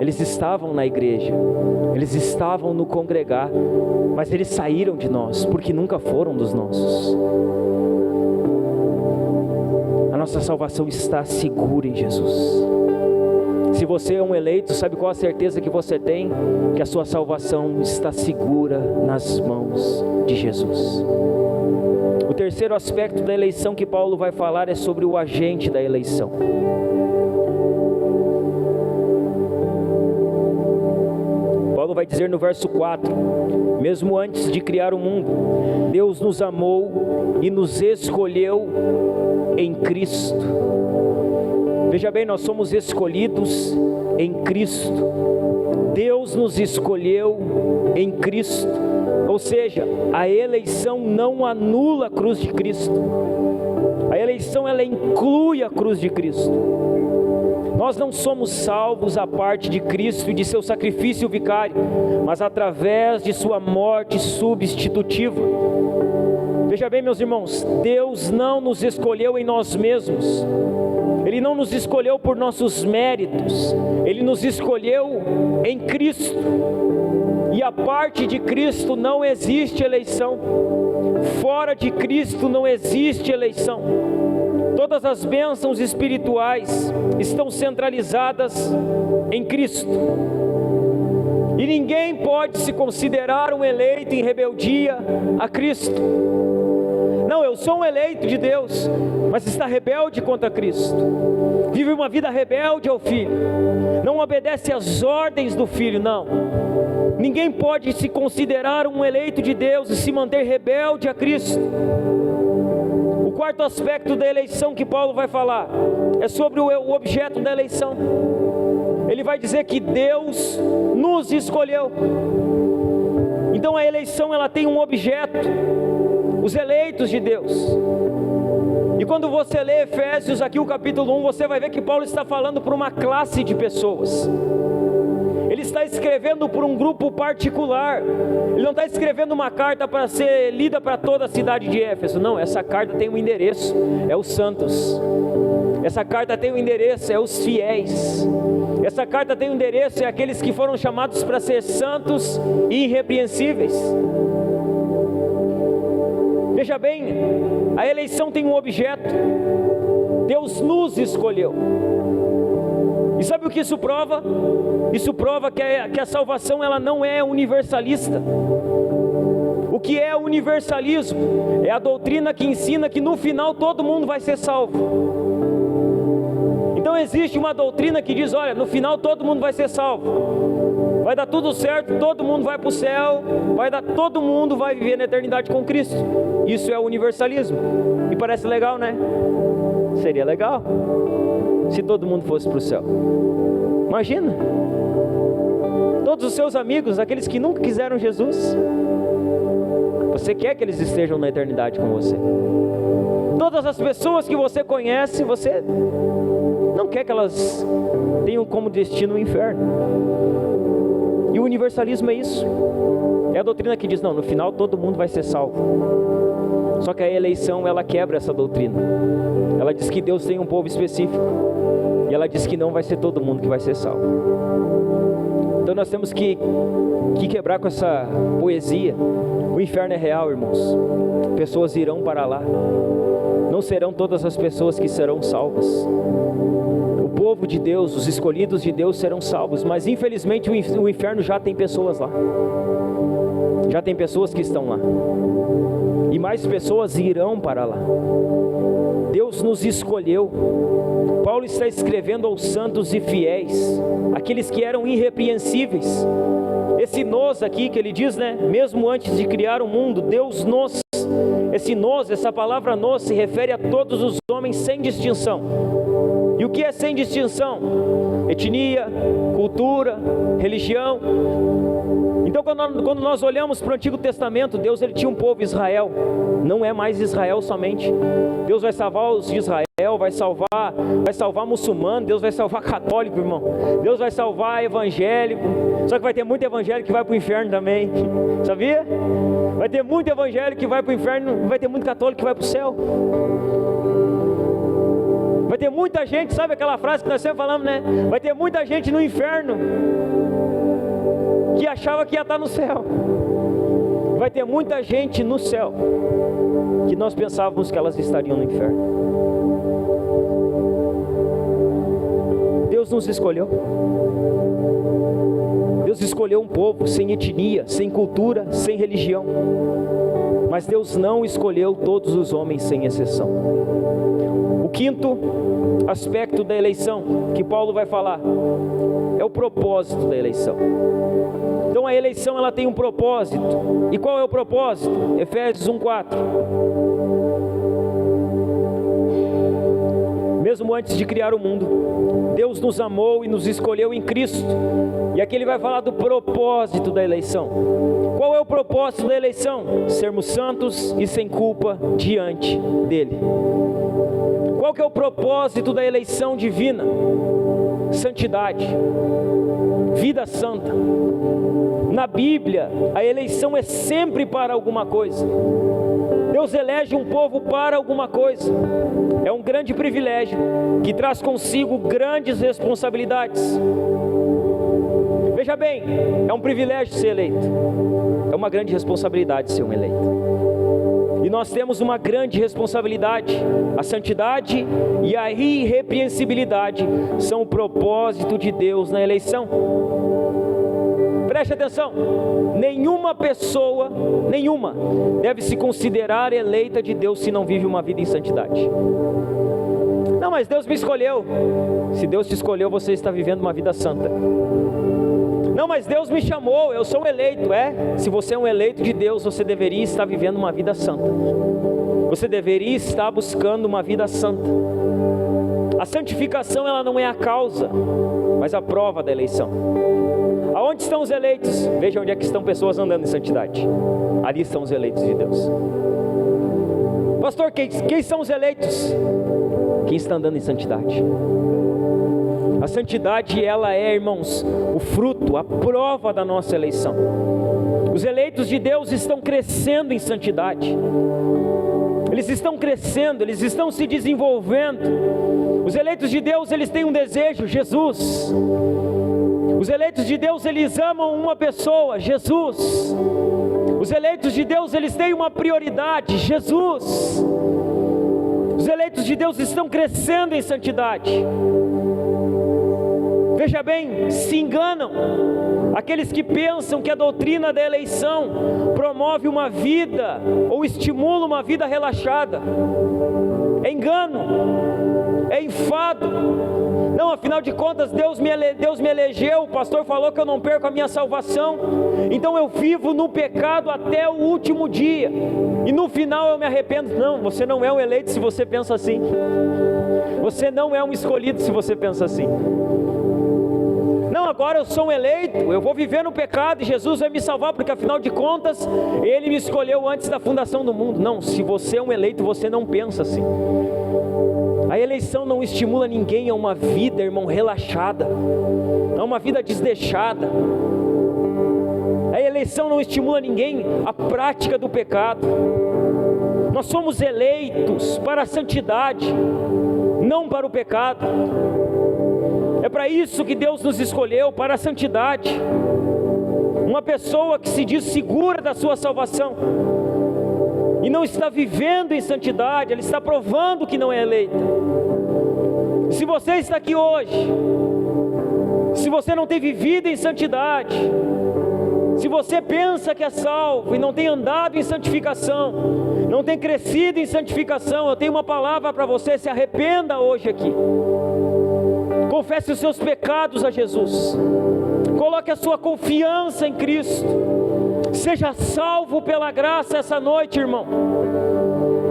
Eles estavam na igreja, eles estavam no congregar, mas eles saíram de nós, porque nunca foram dos nossos. A nossa salvação está segura em Jesus. Se você é um eleito, sabe qual a certeza que você tem? Que a sua salvação está segura nas mãos de Jesus. O terceiro aspecto da eleição que Paulo vai falar é sobre o agente da eleição. Paulo vai dizer no verso 4: mesmo antes de criar o mundo, Deus nos amou e nos escolheu em Cristo. Veja bem, nós somos escolhidos em Cristo. Deus nos escolheu em Cristo. Ou seja, a eleição não anula a cruz de Cristo. A eleição, ela inclui a cruz de Cristo. Nós não somos salvos à parte de Cristo e de seu sacrifício vicário, mas através de sua morte substitutiva. Veja bem, meus irmãos, Deus não nos escolheu em nós mesmos. Ele não nos escolheu por nossos méritos. Ele nos escolheu em Cristo. E a parte de Cristo não existe eleição. Fora de Cristo não existe eleição. Todas as bênçãos espirituais estão centralizadas em Cristo. E ninguém pode se considerar um eleito em rebeldia a Cristo. Não, eu sou um eleito de Deus, mas está rebelde contra Cristo. Vive uma vida rebelde ao Filho. Não obedece às ordens do Filho, não. Ninguém pode se considerar um eleito de Deus e se manter rebelde a Cristo. O quarto aspecto da eleição que Paulo vai falar é sobre o objeto da eleição. Ele vai dizer que Deus nos escolheu. Então a eleição, ela tem um objeto: os eleitos de Deus. E quando você lê Efésios aqui, o capítulo 1, você vai ver que Paulo está falando para uma classe de pessoas. Ele está escrevendo por um grupo particular. Ele não está escrevendo uma carta para ser lida para toda a cidade de Éfeso. Não, essa carta tem um endereço, é os santos. Essa carta tem um endereço, é os fiéis. Essa carta tem um endereço, é aqueles que foram chamados para ser santos e irrepreensíveis. Veja bem, a eleição tem um objeto. Deus nos escolheu. E sabe o que isso prova? Isso prova que a salvação, ela não é universalista. O que é universalismo? É a doutrina que ensina que no final todo mundo vai ser salvo. Então existe uma doutrina que diz: olha, no final todo mundo vai ser salvo, vai dar tudo certo, todo mundo vai para o céu, todo mundo vai viver na eternidade com Cristo. Isso é universalismo. E parece legal, né? Seria legal se todo mundo fosse para o céu. Imagina, todos os seus amigos, aqueles que nunca quiseram Jesus, você quer que eles estejam na eternidade com você. Todas as pessoas que você conhece, você não quer que elas tenham como destino o inferno. E o universalismo é isso. É a doutrina que diz: não, no final todo mundo vai ser salvo. Só que a eleição, ela quebra essa doutrina. Ela diz que Deus tem um povo específico. E ela diz que não vai ser todo mundo que vai ser salvo. Então nós temos que quebrar com essa poesia. O inferno é real, irmãos. Pessoas irão para lá. Não serão todas as pessoas que serão salvas. O povo de Deus, os escolhidos de Deus serão salvos. Mas infelizmente o inferno já tem pessoas lá. Já tem pessoas que estão lá. E mais pessoas irão para lá. Deus nos escolheu. Paulo está escrevendo aos santos e fiéis, aqueles que eram irrepreensíveis. Esse nós aqui que ele diz, né? Mesmo antes de criar o mundo, Deus nos. Esse nós, essa palavra nós, se refere a todos os homens sem distinção. E o que é sem distinção? Etnia, cultura, religião. Então quando nós olhamos para o Antigo Testamento, Deus, ele tinha um povo, Israel. Não é mais Israel somente. Deus vai salvar os de Israel, vai salvar muçulmano, Deus vai salvar católico, irmão. Deus vai salvar evangélico. Só que vai ter muito evangélico que vai para o inferno também. Sabia? Vai ter muito evangélico que vai para o inferno, vai ter muito católico que vai para o céu. ter muita gente, sabe aquela frase que nós sempre falamos, né? Vai ter muita gente no inferno que achava que ia estar no céu. Vai ter muita gente no céu que nós pensávamos que elas estariam no inferno. Deus nos escolheu. Deus escolheu um povo sem etnia, sem cultura, sem religião. Mas Deus não escolheu todos os homens sem exceção. O quinto aspecto da eleição que Paulo vai falar é o propósito da eleição. Então a eleição ela tem um propósito. E qual é o propósito? Efésios 1:4. Mesmo antes de criar o mundo, Deus nos amou e nos escolheu em Cristo. E aqui ele vai falar do propósito da eleição. Qual é o propósito da eleição? Sermos santos e sem culpa diante dele. Qual que é o propósito da eleição divina? Santidade, vida santa. Na Bíblia, a eleição é sempre para alguma coisa. Deus elege um povo para alguma coisa. É um grande privilégio que traz consigo grandes responsabilidades. Veja bem, é um privilégio ser eleito. É uma grande responsabilidade ser um eleito. E nós temos uma grande responsabilidade. A santidade e a irrepreensibilidade são o propósito de Deus na eleição. Preste atenção, nenhuma pessoa, deve se considerar eleita de Deus se não vive uma vida em santidade. Não, mas Deus me escolheu. Se Deus te escolheu, você está vivendo uma vida santa. Não, mas Deus me chamou, eu sou um eleito. Se você é um eleito de Deus, você deveria estar vivendo uma vida santa. Você deveria estar buscando uma vida santa. A santificação ela não é a causa, mas a prova da eleição. Aonde estão os eleitos? Veja onde é que estão pessoas andando em santidade. Ali estão os eleitos de Deus. Pastor, quem são os eleitos? Quem está andando em santidade. A santidade ela é, irmãos, o fruto, a prova da nossa eleição. Os eleitos de Deus estão crescendo em santidade. Eles estão crescendo, eles estão se desenvolvendo. Os eleitos de Deus, eles têm um desejo, Jesus. Os eleitos de Deus, eles amam uma pessoa, Jesus. Os eleitos de Deus, eles têm uma prioridade, Jesus. Os eleitos de Deus estão crescendo em santidade. Veja bem, se enganam aqueles que pensam que a doutrina da eleição promove uma vida ou estimula uma vida relaxada. É engano, é enfado. Não, afinal de contas, Deus me elegeu, o pastor falou que eu não perco a minha salvação, então eu vivo no pecado até o último dia, e no final eu me arrependo. Não, você não é um eleito se você pensa assim. Você não é um escolhido se você pensa assim. Não, agora eu sou um eleito, eu vou viver no pecado e Jesus vai me salvar, porque afinal de contas, Ele me escolheu antes da fundação do mundo. Não, se você é um eleito, você não pensa assim. A eleição não estimula ninguém a uma vida, irmão, relaxada, a uma vida desleixada. A eleição não estimula ninguém à prática do pecado. Nós somos eleitos para a santidade, não para o pecado. É para isso que Deus nos escolheu, para a santidade. Uma pessoa que se diz segura da sua salvação e não está vivendo em santidade, ela está provando que não é eleita. Se você está aqui hoje, se você não tem vivido em santidade, se você pensa que é salvo e não tem andado em santificação, não tem crescido em santificação, eu tenho uma palavra para você: se arrependa hoje aqui. Confesse os seus pecados a Jesus. Coloque a sua confiança em Cristo. Seja salvo pela graça essa noite, irmão.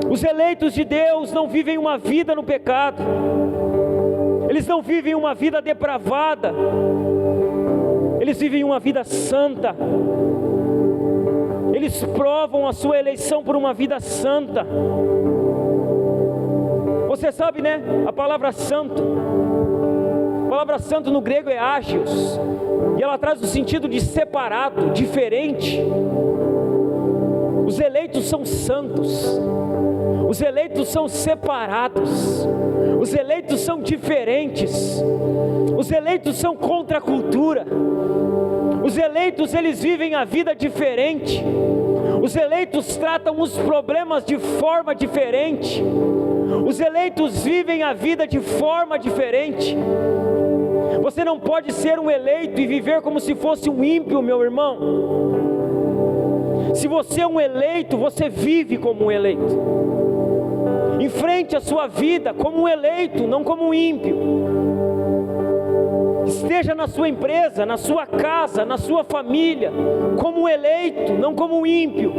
Os eleitos de Deus não vivem uma vida no pecado. Eles não vivem uma vida depravada. Eles vivem uma vida santa. Eles provam a sua eleição por uma vida santa. Você sabe, né? A palavra santo. A palavra santo no grego é ágios, e ela traz o sentido de separado, diferente. Os eleitos são santos, os eleitos são separados, Os eleitos são diferentes. Os eleitos são contra a cultura. Os eleitos, eles vivem a vida diferente. Os eleitos tratam os problemas de forma diferente. Os eleitos vivem a vida de forma diferente. Você não pode ser um eleito e viver como se fosse um ímpio, meu irmão. Se você é um eleito, você vive como um eleito. Enfrente a sua vida como um eleito, não como um ímpio. Esteja na sua empresa, na sua casa, na sua família, como um eleito, não como um ímpio.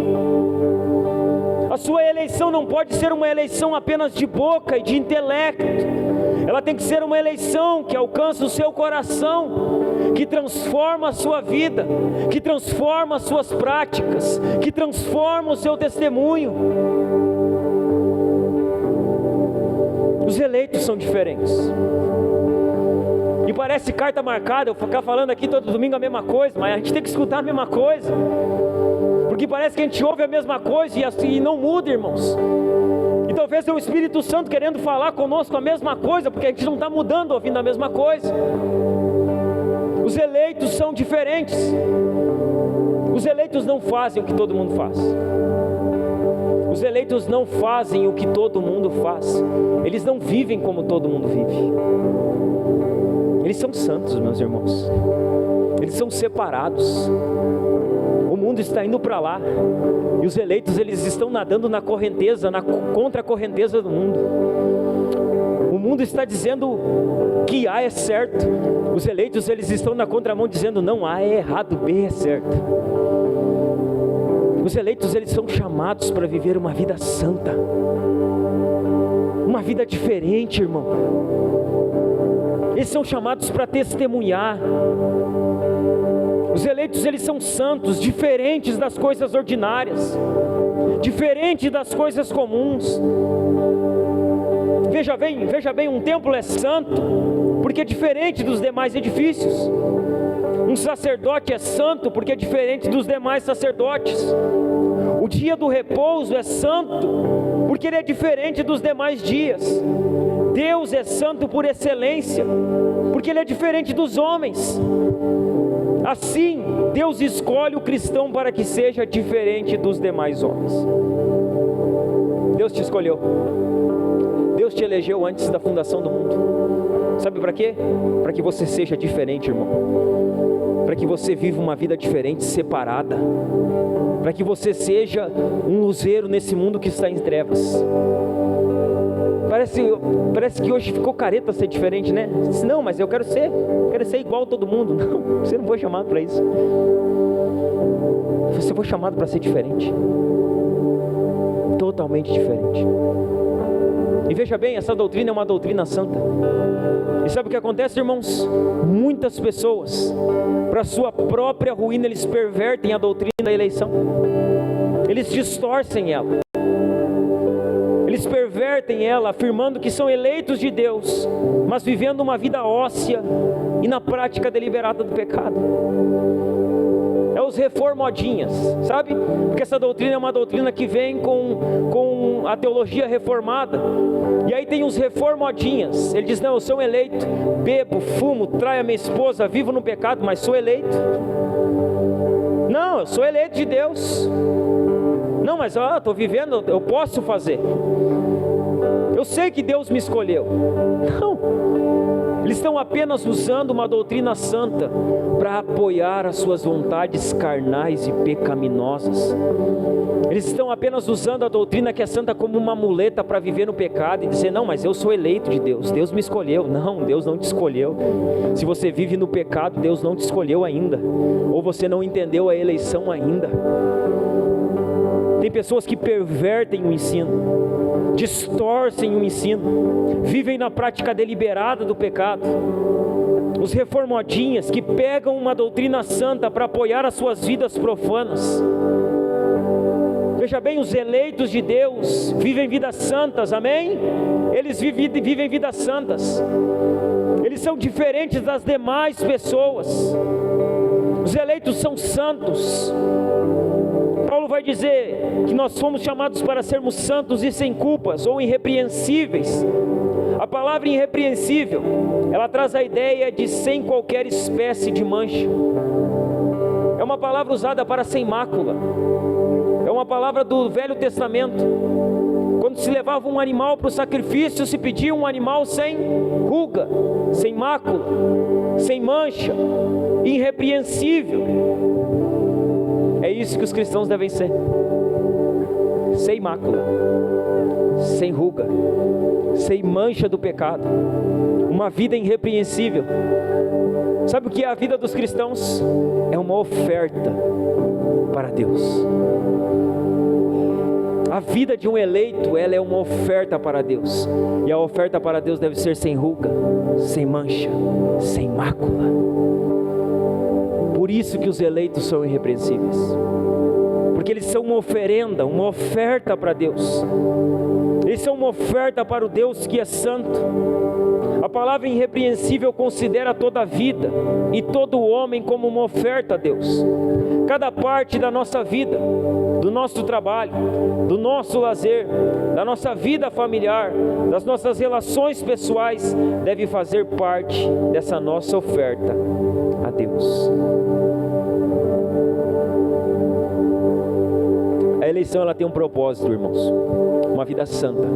A sua eleição não pode ser uma eleição apenas de boca e de intelecto. Ela tem que ser uma eleição que alcança o seu coração, que transforma a sua vida, que transforma as suas práticas, que transforma o seu testemunho. Os eleitos são diferentes. E parece carta marcada, eu ficar falando aqui todo domingo a mesma coisa, mas a gente tem que escutar a mesma coisa, porque parece que a gente ouve a mesma coisa e não muda, irmãos. E talvez é o Espírito Santo querendo falar conosco a mesma coisa, porque a gente não está mudando, ouvindo a mesma coisa. Os eleitos são diferentes. Os eleitos não fazem o que todo mundo faz. Os eleitos não fazem o que todo mundo faz. Eles não vivem como todo mundo vive. Eles são santos, meus irmãos. Eles são separados. O mundo está indo para lá, e os eleitos, eles estão nadando na correnteza, contra a correnteza do mundo. O mundo está dizendo que A é certo. Os eleitos, eles estão na contramão dizendo não, A é errado, B é certo. Os eleitos, eles são chamados para viver uma vida santa, uma vida diferente, irmão. Eles são chamados para testemunhar. Os eleitos, eles são santos, diferentes das coisas ordinárias, diferentes das coisas comuns. Veja bem, um templo é santo, porque é diferente dos demais edifícios. Um sacerdote é santo, porque é diferente dos demais sacerdotes. O dia do repouso é santo, porque ele é diferente dos demais dias. Deus é santo por excelência, porque ele é diferente dos homens. Assim, Deus escolhe o cristão para que seja diferente dos demais homens. Deus te escolheu. Deus te elegeu antes da fundação do mundo. Sabe para quê? Para que você seja diferente, irmão. Para que você viva uma vida diferente, separada. Para que você seja um luzeiro nesse mundo que está em trevas. Parece que hoje ficou careta ser diferente, né? Não, mas eu quero ser igual a todo mundo. Não, você não foi chamado para isso. Você foi chamado para ser diferente. Totalmente diferente. E veja bem, essa doutrina é uma doutrina santa. E sabe o que acontece, irmãos? Muitas pessoas, para sua própria ruína, eles pervertem a doutrina da eleição. Eles distorcem ela. Eles pervertem ela, afirmando que são eleitos de Deus, mas vivendo uma vida óssea e na prática deliberada do pecado. É os reformodinhas, sabe? Porque essa doutrina é uma doutrina que vem com a teologia reformada. E aí tem os reformodinhas. Ele diz, não, eu sou um eleito, bebo, fumo, traio a minha esposa, vivo no pecado, mas sou eleito. Não, eu sou eleito de Deus. Não, mas estou vivendo, eu posso fazer. Eu sei que Deus me escolheu. Não, eles estão apenas usando uma doutrina santa para apoiar as suas vontades carnais e pecaminosas. Eles estão apenas usando a doutrina que é santa como uma muleta para viver no pecado e dizer, não, mas eu sou eleito de Deus, Deus me escolheu. Não, Deus não te escolheu. Se você vive no pecado, Deus não te escolheu ainda, ou você não entendeu a eleição ainda. Tem pessoas que pervertem o ensino, distorcem o ensino, vivem na prática deliberada do pecado. Os reformodinhas que pegam uma doutrina santa para apoiar as suas vidas profanas. Veja bem, os eleitos de Deus vivem vidas santas, amém? Eles vivem vidas santas. Eles são diferentes das demais pessoas. Os eleitos são santos. Paulo vai dizer que nós fomos chamados para sermos santos e sem culpas ou irrepreensíveis. A palavra irrepreensível, ela traz a ideia de sem qualquer espécie de mancha. É uma palavra usada para sem mácula. É uma palavra do Velho Testamento. Quando se levava um animal para o sacrifício, se pedia um animal sem ruga, sem mácula, sem mancha, irrepreensível. É isso que os cristãos devem ser: sem mácula, sem ruga, sem mancha do pecado, uma vida irrepreensível. Sabe o que é a vida dos cristãos? É uma oferta para Deus. A vida de um eleito, ela é uma oferta para Deus. E a oferta para Deus deve ser sem ruga, sem mancha, sem mácula. Por isso que os eleitos são irrepreensíveis, porque eles são uma oferenda, uma oferta para Deus. Eles são uma oferta para o Deus que é santo. A palavra irrepreensível considera toda a vida e todo o homem como uma oferta a Deus. Cada parte da nossa vida, do nosso trabalho, do nosso lazer, da nossa vida familiar, das nossas relações pessoais, deve fazer parte dessa nossa oferta a Deus. A eleição, ela tem um propósito, irmãos: uma vida santa,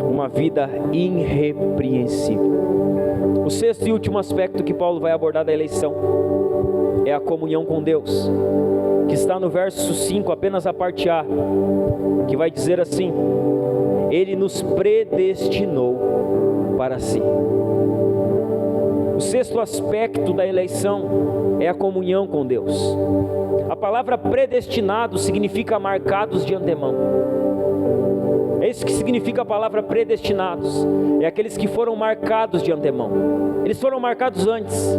uma vida irrepreensível. O sexto e último aspecto que Paulo vai abordar da eleição é a comunhão com Deus, que está no verso 5, apenas a parte A, que vai dizer assim: Ele nos predestinou para si. O sexto aspecto da eleição é a comunhão com Deus. A palavra predestinado significa marcados de antemão. É isso que significa a palavra predestinados. É aqueles que foram marcados de antemão. Eles foram marcados antes.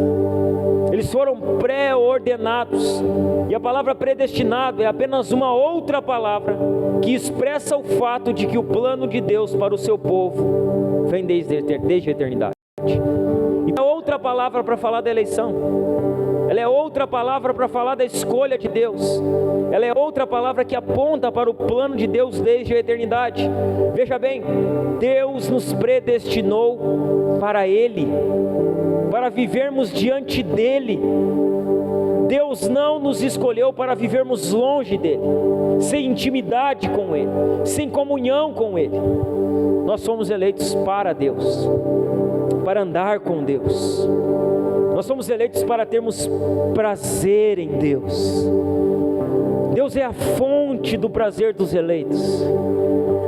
Eles foram pré-ordenados. E a palavra predestinado é apenas uma outra palavra que expressa o fato de que o plano de Deus para o seu povo vem desde a eternidade. E é outra palavra para falar da eleição. Ela é outra palavra para falar da escolha de Deus. Ela é outra palavra que aponta para o plano de Deus desde a eternidade. Veja bem, Deus nos predestinou para Ele, para vivermos diante dEle. Deus não nos escolheu para vivermos longe dEle, sem intimidade com Ele, sem comunhão com Ele. Nós somos eleitos para Deus, para andar com Deus. Nós somos eleitos para termos prazer em Deus. Deus é a fonte do prazer dos eleitos.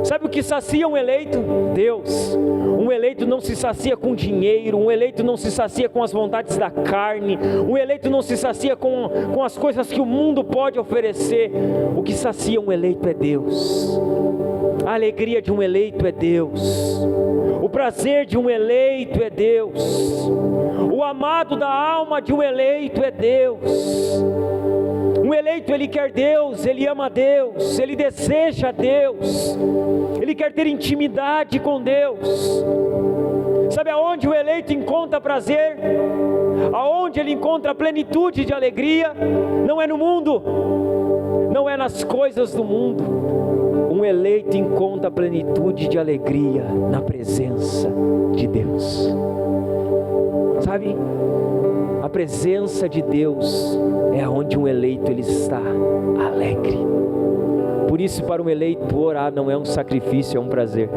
Sabe o que sacia um eleito? Deus. Um eleito não se sacia com dinheiro, um eleito não se sacia com as vontades da carne, um eleito não se sacia com as coisas que o mundo pode oferecer. O que sacia um eleito é Deus. A alegria de um eleito é Deus. O prazer de um eleito é Deus. O amado da alma de um eleito é Deus. Um eleito, ele quer Deus, ele ama Deus, ele deseja Deus, ele quer ter intimidade com Deus. Sabe aonde o eleito encontra prazer? Aonde ele encontra plenitude de alegria? Não é no mundo, não é nas coisas do mundo. Um eleito encontra plenitude de alegria na presença de Deus. Sabe, a presença de Deus é onde um eleito ele está alegre. Por isso, para um eleito, orar não é um sacrifício, é um prazer.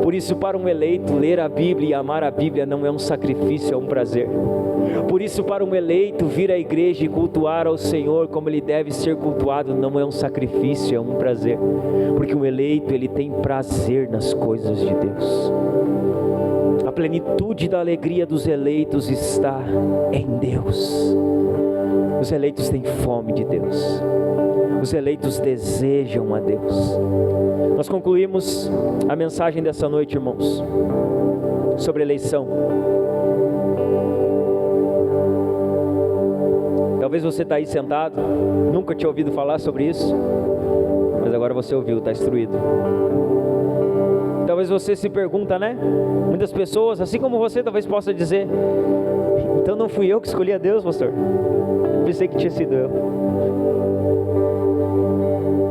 Por isso, para um eleito, ler a Bíblia e amar a Bíblia não é um sacrifício, é um prazer. Por isso, para um eleito, vir à igreja e cultuar ao Senhor como Ele deve ser cultuado não é um sacrifício, é um prazer. Porque um eleito, ele tem prazer nas coisas de Deus. A plenitude da alegria dos eleitos está em Deus. Os eleitos têm fome de Deus. Os eleitos desejam a Deus. Nós concluímos a mensagem dessa noite, irmãos, sobre eleição. Talvez você está aí sentado, nunca tinha ouvido falar sobre isso, mas agora você ouviu, está instruído. Talvez você se pergunta, né? Muitas pessoas, assim como você, talvez possa dizer: então não fui eu que escolhi a Deus, pastor? Eu pensei que tinha sido eu.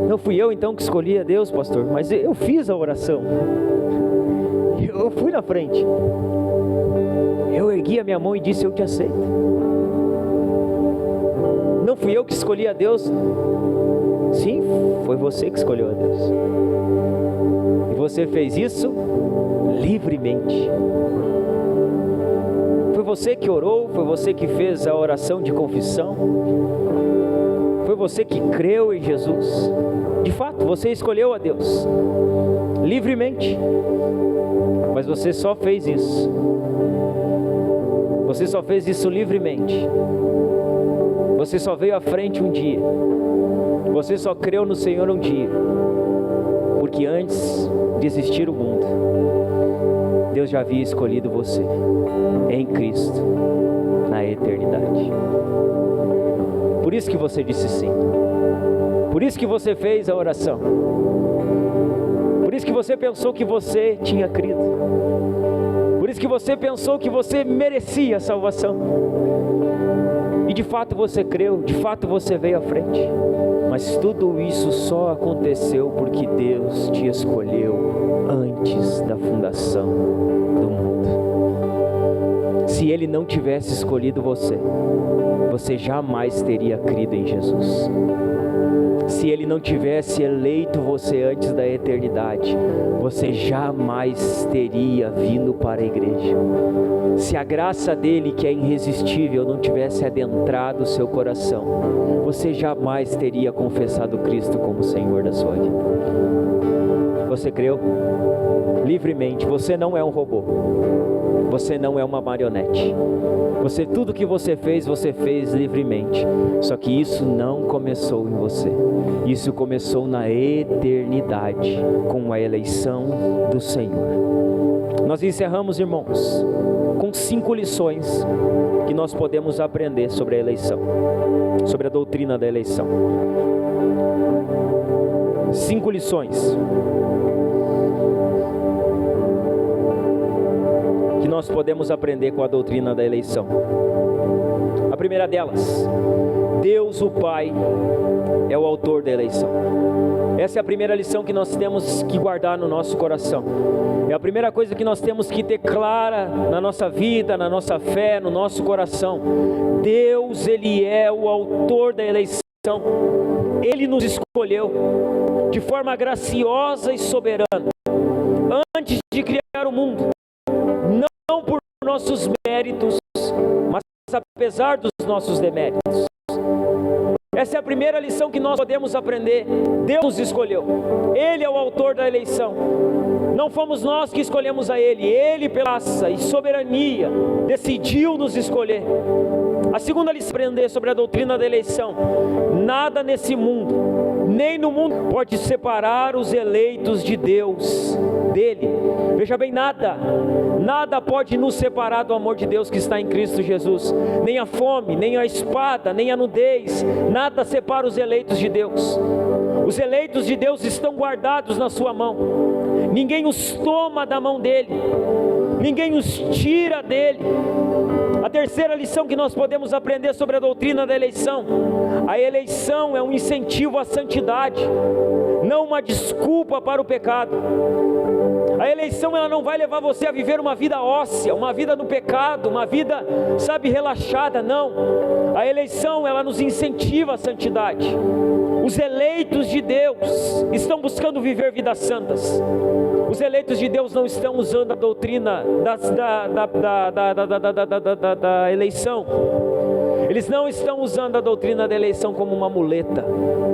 Não fui eu então que escolhi a Deus, pastor, mas eu fiz a oração. fui na frente. Eu ergui a minha mão e disse: eu te aceito. Não fui eu que escolhi a Deus. Sim, foi você que escolheu a Deus. E você fez isso livremente. Foi você que orou, foi você que fez a oração de confissão, foi você que creu em Jesus. De fato, você escolheu a Deus livremente, mas você só fez isso. Você só fez isso livremente. Você só veio à frente um dia. Você só creu no Senhor um dia, porque antes de existir o mundo, Deus já havia escolhido você em Cristo na eternidade. Por isso que você disse sim. Por isso que você fez a oração. Por isso que você pensou que você tinha crido. Por isso que você pensou que você merecia a salvação. E de fato você creu, de fato você veio à frente. Mas tudo isso só aconteceu porque Deus te escolheu antes da fundação do mundo. Se Ele não tivesse escolhido você, você jamais teria crido em Jesus. Se Ele não tivesse eleito você antes da eternidade, você jamais teria vindo para a igreja. Se a graça dele, que é irresistível, não tivesse adentrado o seu coração, você jamais teria confessado Cristo como Senhor da sua vida. Você creu livremente. Você não é um robô. Você não é uma marionete. Tudo que você fez livremente. Só que isso não começou em você. Isso começou na eternidade, com a eleição do Senhor. Nós encerramos, irmãos, com 5 lições que nós podemos aprender sobre a eleição, sobre a doutrina da eleição. 5 lições que nós podemos aprender com a doutrina da eleição. A primeira delas: Deus o Pai é o autor da eleição. Essa é a primeira lição que nós temos que guardar no nosso coração. É a primeira coisa que nós temos que ter clara na nossa vida, na nossa fé, no nosso coração. Deus, Ele é o autor da eleição. Ele nos escolheu de forma graciosa e soberana antes de criar o mundo. Não por nossos méritos, mas apesar dos nossos deméritos. Essa é a primeira lição que nós podemos aprender. Deus nos escolheu. Ele é o autor da eleição. Não fomos nós que escolhemos a Ele. Ele, pela graça e soberania, decidiu nos escolher. A segunda lição que aprender sobre a doutrina da eleição: nada nesse mundo, nem no mundo, pode separar os eleitos de Deus dele. Veja bem, nada pode nos separar do amor de Deus que está em Cristo Jesus. Nem a fome, nem a espada, nem a nudez, nada separa os eleitos de Deus. Os eleitos de Deus estão guardados na sua mão. Ninguém os toma da mão dele, ninguém os tira dele. A terceira lição que nós podemos aprender sobre a doutrina da eleição: a eleição é um incentivo à santidade, não uma desculpa para o pecado. A eleição, ela não vai levar você a viver uma vida óssea, uma vida no pecado, uma vida, relaxada, não. A eleição, ela nos incentiva à santidade. Os eleitos de Deus estão buscando viver vidas santas. Os eleitos de Deus não estão usando a doutrina da eleição. Eles não estão usando a doutrina da eleição como uma muleta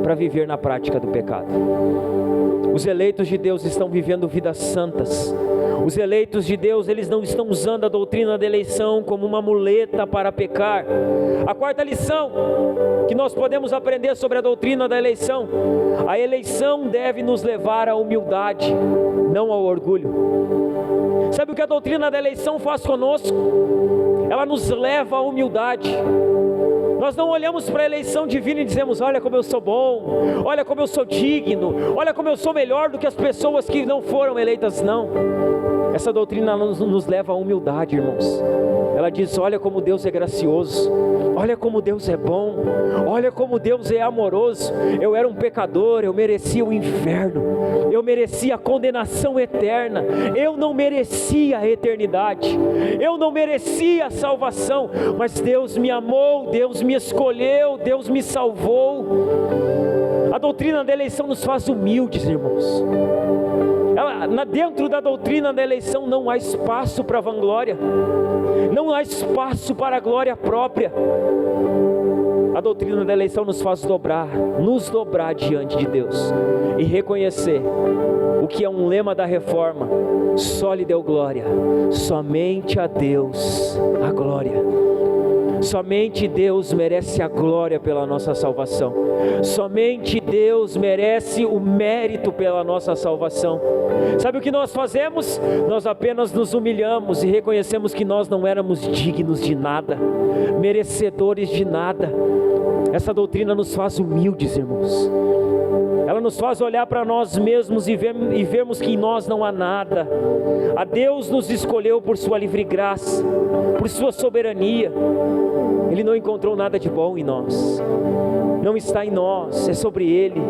para viver na prática do pecado. Os eleitos de Deus estão vivendo vidas santas. Os eleitos de Deus, eles não estão usando a doutrina da eleição como uma muleta para pecar. A quarta lição que nós podemos aprender sobre a doutrina da eleição: a eleição deve nos levar à humildade, não ao orgulho. Sabe o que a doutrina da eleição faz conosco? Ela nos leva à humildade. Nós não olhamos para a eleição divina e dizemos: olha como eu sou bom, olha como eu sou digno, olha como eu sou melhor do que as pessoas que não foram eleitas. Não, essa doutrina nos leva à humildade, irmãos. ela diz: olha como Deus é gracioso, olha como Deus é bom, olha como Deus é amoroso. Eu era um pecador, eu merecia o inferno, eu merecia a condenação eterna, eu não merecia a eternidade, eu não merecia a salvação, mas Deus me amou, Deus me escolheu, Deus me salvou. A doutrina da eleição nos faz humildes, irmãos. Dentro da doutrina da eleição não há espaço para vanglória, não há espaço para a glória própria. A doutrina da eleição nos faz nos dobrar diante de Deus e reconhecer o que é um lema da reforma: só lhe deu glória, somente a Deus a glória. Somente Deus merece a glória pela nossa salvação, somente Deus merece o mérito pela nossa salvação. Sabe o que nós fazemos? Nós apenas nos humilhamos e reconhecemos que nós não éramos dignos de nada, merecedores de nada. Essa doutrina nos faz humildes, irmãos. Ela nos faz olhar para nós mesmos e vermos que em nós não há nada. A Deus nos escolheu por sua livre graça, por sua soberania. Ele não encontrou nada de bom em nós, não está em nós, é sobre Ele,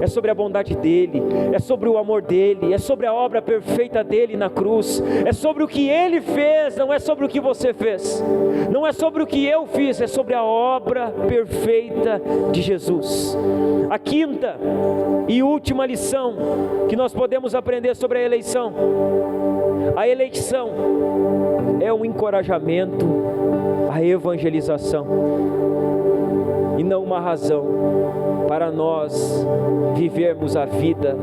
é sobre a bondade dEle, é sobre o amor dEle, é sobre a obra perfeita dEle na cruz, é sobre o que Ele fez, não é sobre o que você fez, não é sobre o que eu fiz, é sobre a obra perfeita de Jesus. A quinta e última lição que nós podemos aprender sobre a eleição é um encorajamento à evangelização, e não uma razão para nós vivermos a vida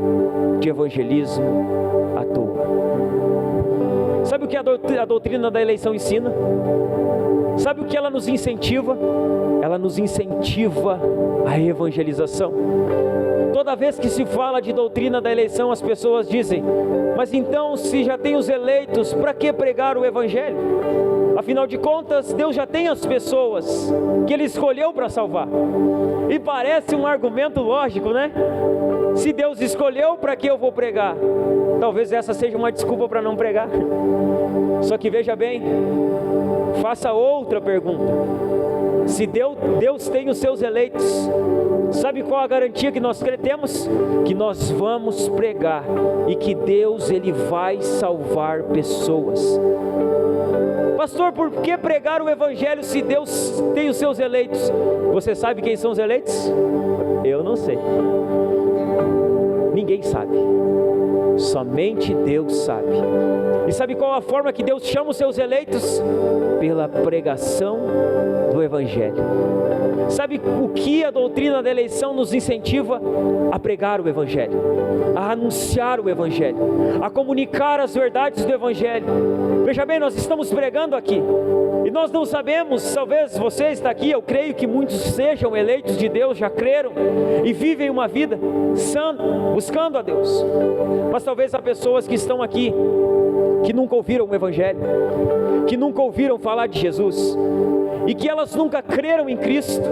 de evangelismo à toa. Sabe o que a doutrina da eleição ensina? Sabe o que ela nos incentiva? Ela nos incentiva à evangelização. Toda vez que se fala de doutrina da eleição, as pessoas dizem: mas então, se já tem os eleitos, para que pregar o evangelho? Afinal de contas, Deus já tem as pessoas que Ele escolheu para salvar. E parece um argumento lógico, né? Se Deus escolheu, para que eu vou pregar? Talvez essa seja uma desculpa para não pregar. Só que veja bem, faça outra pergunta. Se Deus tem os seus eleitos, sabe qual a garantia que nós temos? Que nós vamos pregar e que Deus, Ele vai salvar pessoas. Pastor, por que pregar o evangelho se Deus tem os seus eleitos? Você sabe quem são os eleitos? Eu não sei. Ninguém sabe. Somente Deus sabe. E sabe qual a forma que Deus chama os seus eleitos? Pela pregação do evangelho. Sabe o que a doutrina da eleição nos incentiva? A pregar o evangelho, a anunciar o evangelho, a comunicar as verdades do evangelho. Veja bem, nós estamos pregando aqui e nós não sabemos, talvez você está aqui, eu creio que muitos sejam eleitos de Deus, já creram e vivem uma vida santa, buscando a Deus. Mas talvez há pessoas que estão aqui que nunca ouviram o evangelho, que nunca ouviram falar de Jesus, e que elas nunca creram em Cristo,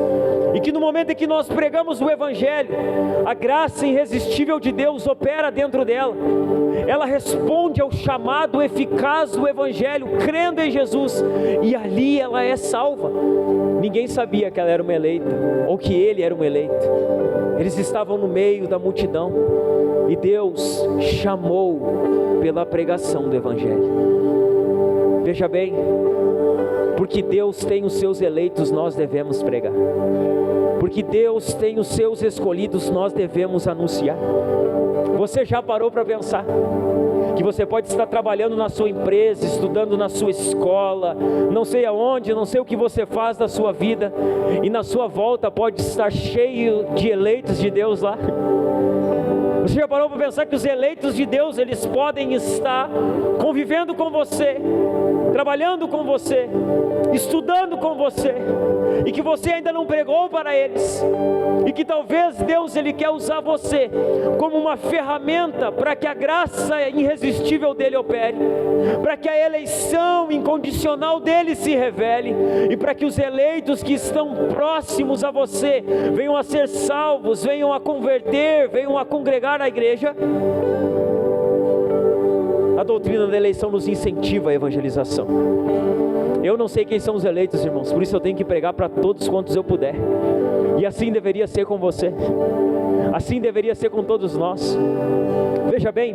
e que no momento em que nós pregamos o evangelho, a graça irresistível de Deus opera dentro dela, ela responde ao chamado eficaz do evangelho, crendo em Jesus, e ali ela é salva. Ninguém sabia que ela era uma eleita, ou que ele era um eleito. Eles estavam no meio da multidão, e Deus chamou pela pregação do evangelho. Veja bem, porque Deus tem os seus eleitos, nós devemos pregar. Porque Deus tem os seus escolhidos, nós devemos anunciar. Você já parou para pensar que você pode estar trabalhando na sua empresa, estudando na sua escola, não sei aonde, não sei o que você faz da sua vida, e na sua volta pode estar cheio de eleitos de Deus lá? Você já parou para pensar que os eleitos de Deus, eles podem estar convivendo com você, trabalhando com você, estudando com você, e que você ainda não pregou para eles, e que talvez Deus, Ele quer usar você como uma ferramenta para que a graça irresistível dEle opere, para que a eleição incondicional dEle se revele, e para que os eleitos que estão próximos a você venham a ser salvos, venham a converter, venham a congregar na igreja. A A doutrina da eleição nos incentiva a evangelização. Eu não sei quem são os eleitos, irmãos, por isso eu tenho que pregar para todos quantos eu puder. E assim deveria ser com você. Assim deveria ser com todos nós. Veja bem,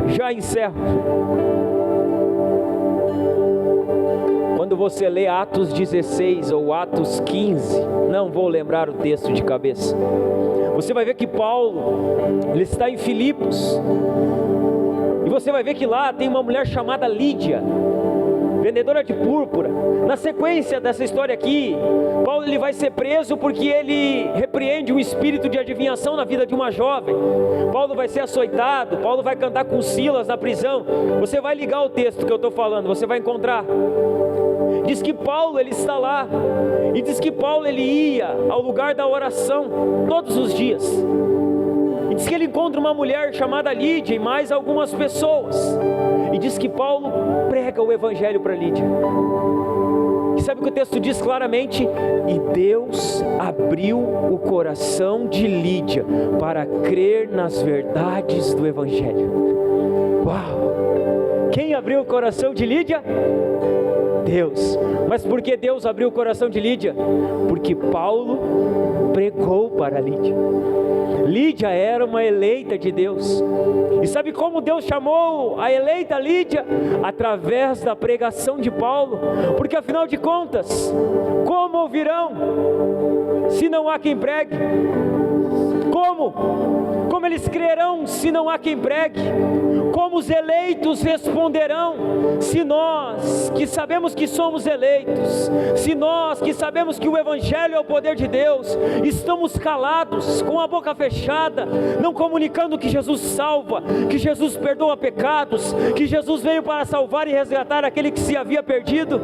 já encerro. Quando você lê Atos 16 ou Atos 15, não vou lembrar o texto de cabeça, você vai ver que Paulo, ele está em Filipos, e você vai ver que lá tem uma mulher chamada Lídia, vendedora de púrpura. Na sequência dessa história aqui, Paulo ele vai ser preso porque ele repreende um espírito de adivinhação na vida de uma jovem. Paulo vai ser açoitado, Paulo vai cantar com Silas na prisão. Você vai ligar o texto que eu estou falando, você vai encontrar. Diz que Paulo ele está lá, e diz que Paulo ele ia ao lugar da oração todos os dias. E diz que ele encontra uma mulher chamada Lídia e mais algumas pessoas. E diz que Paulo prega o evangelho para Lídia. E sabe o que o texto diz claramente? E Deus abriu o coração de Lídia para crer nas verdades do evangelho. Uau! Quem abriu o coração de Lídia? Deus. Mas por que Deus abriu o coração de Lídia? Porque Paulo pregou para Lídia. Lídia era uma eleita de Deus. E sabe como Deus chamou a eleita Lídia? Através da pregação de Paulo. Porque afinal de contas, como ouvirão se não há quem pregue? Como eles crerão se não há quem pregue? Como os eleitos responderão se nós, que sabemos que somos eleitos, se nós que sabemos que o evangelho é o poder de Deus, estamos calados, com a boca fechada, não comunicando que Jesus salva, que Jesus perdoa pecados, que Jesus veio para salvar e resgatar aquele que se havia perdido?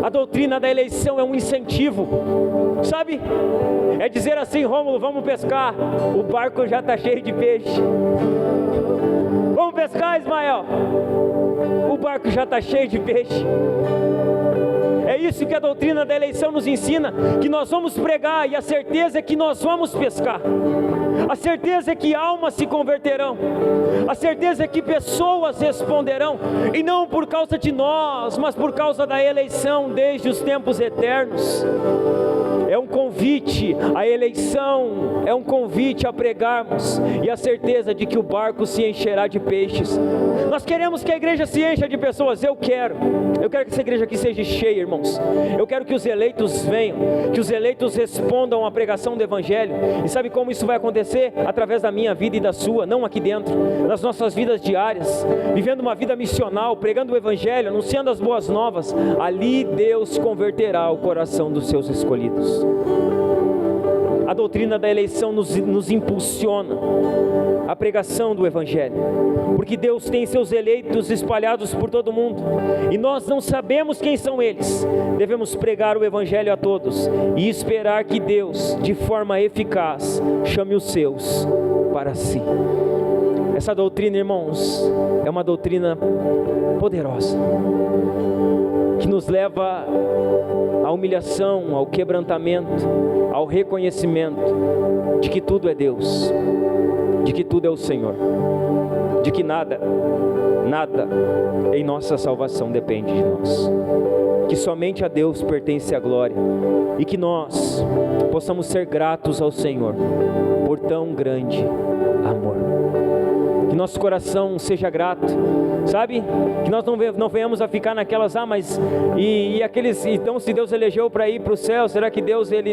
A doutrina da eleição é um incentivo, sabe? É dizer assim: Rômulo, vamos pescar, o barco já está cheio de peixe. Vamos pescar, Ismael, o barco já está cheio de peixe. É isso que a doutrina da eleição nos ensina, que nós vamos pregar, e a certeza é que nós vamos pescar. A certeza é que almas se converterão. A certeza é que pessoas responderão, e não por causa de nós, mas por causa da eleição desde os tempos eternos. É um convite, a eleição é um convite a pregarmos, e a certeza de que o barco se encherá de peixes. Nós queremos que a igreja se encha de pessoas. Eu quero que essa igreja aqui seja cheia, irmãos. Eu quero que os eleitos venham, que os eleitos respondam à pregação do evangelho. E sabe como isso vai acontecer? Através da minha vida e da sua, não aqui dentro, nas nossas vidas diárias, vivendo uma vida missional, pregando o evangelho, anunciando as boas novas. Ali Deus converterá o coração dos seus escolhidos. A doutrina da eleição nos impulsiona a pregação do evangelho, porque Deus tem seus eleitos espalhados por todo o mundo, e nós não sabemos quem são eles. Devemos pregar o evangelho a todos e esperar que Deus, de forma eficaz, chame os seus para si. Essa doutrina, irmãos, é uma doutrina poderosa, que nos leva à humilhação, ao quebrantamento, ao reconhecimento de que tudo é Deus, de que tudo é o Senhor, de que nada em nossa salvação depende de nós, que somente a Deus pertence a glória, e que nós possamos ser gratos ao Senhor por tão grande amor. Que nosso coração seja grato, sabe? Que nós não venhamos a ficar naquelas, mas e aqueles, então se Deus elegeu para ir para o céu, será que Deus ele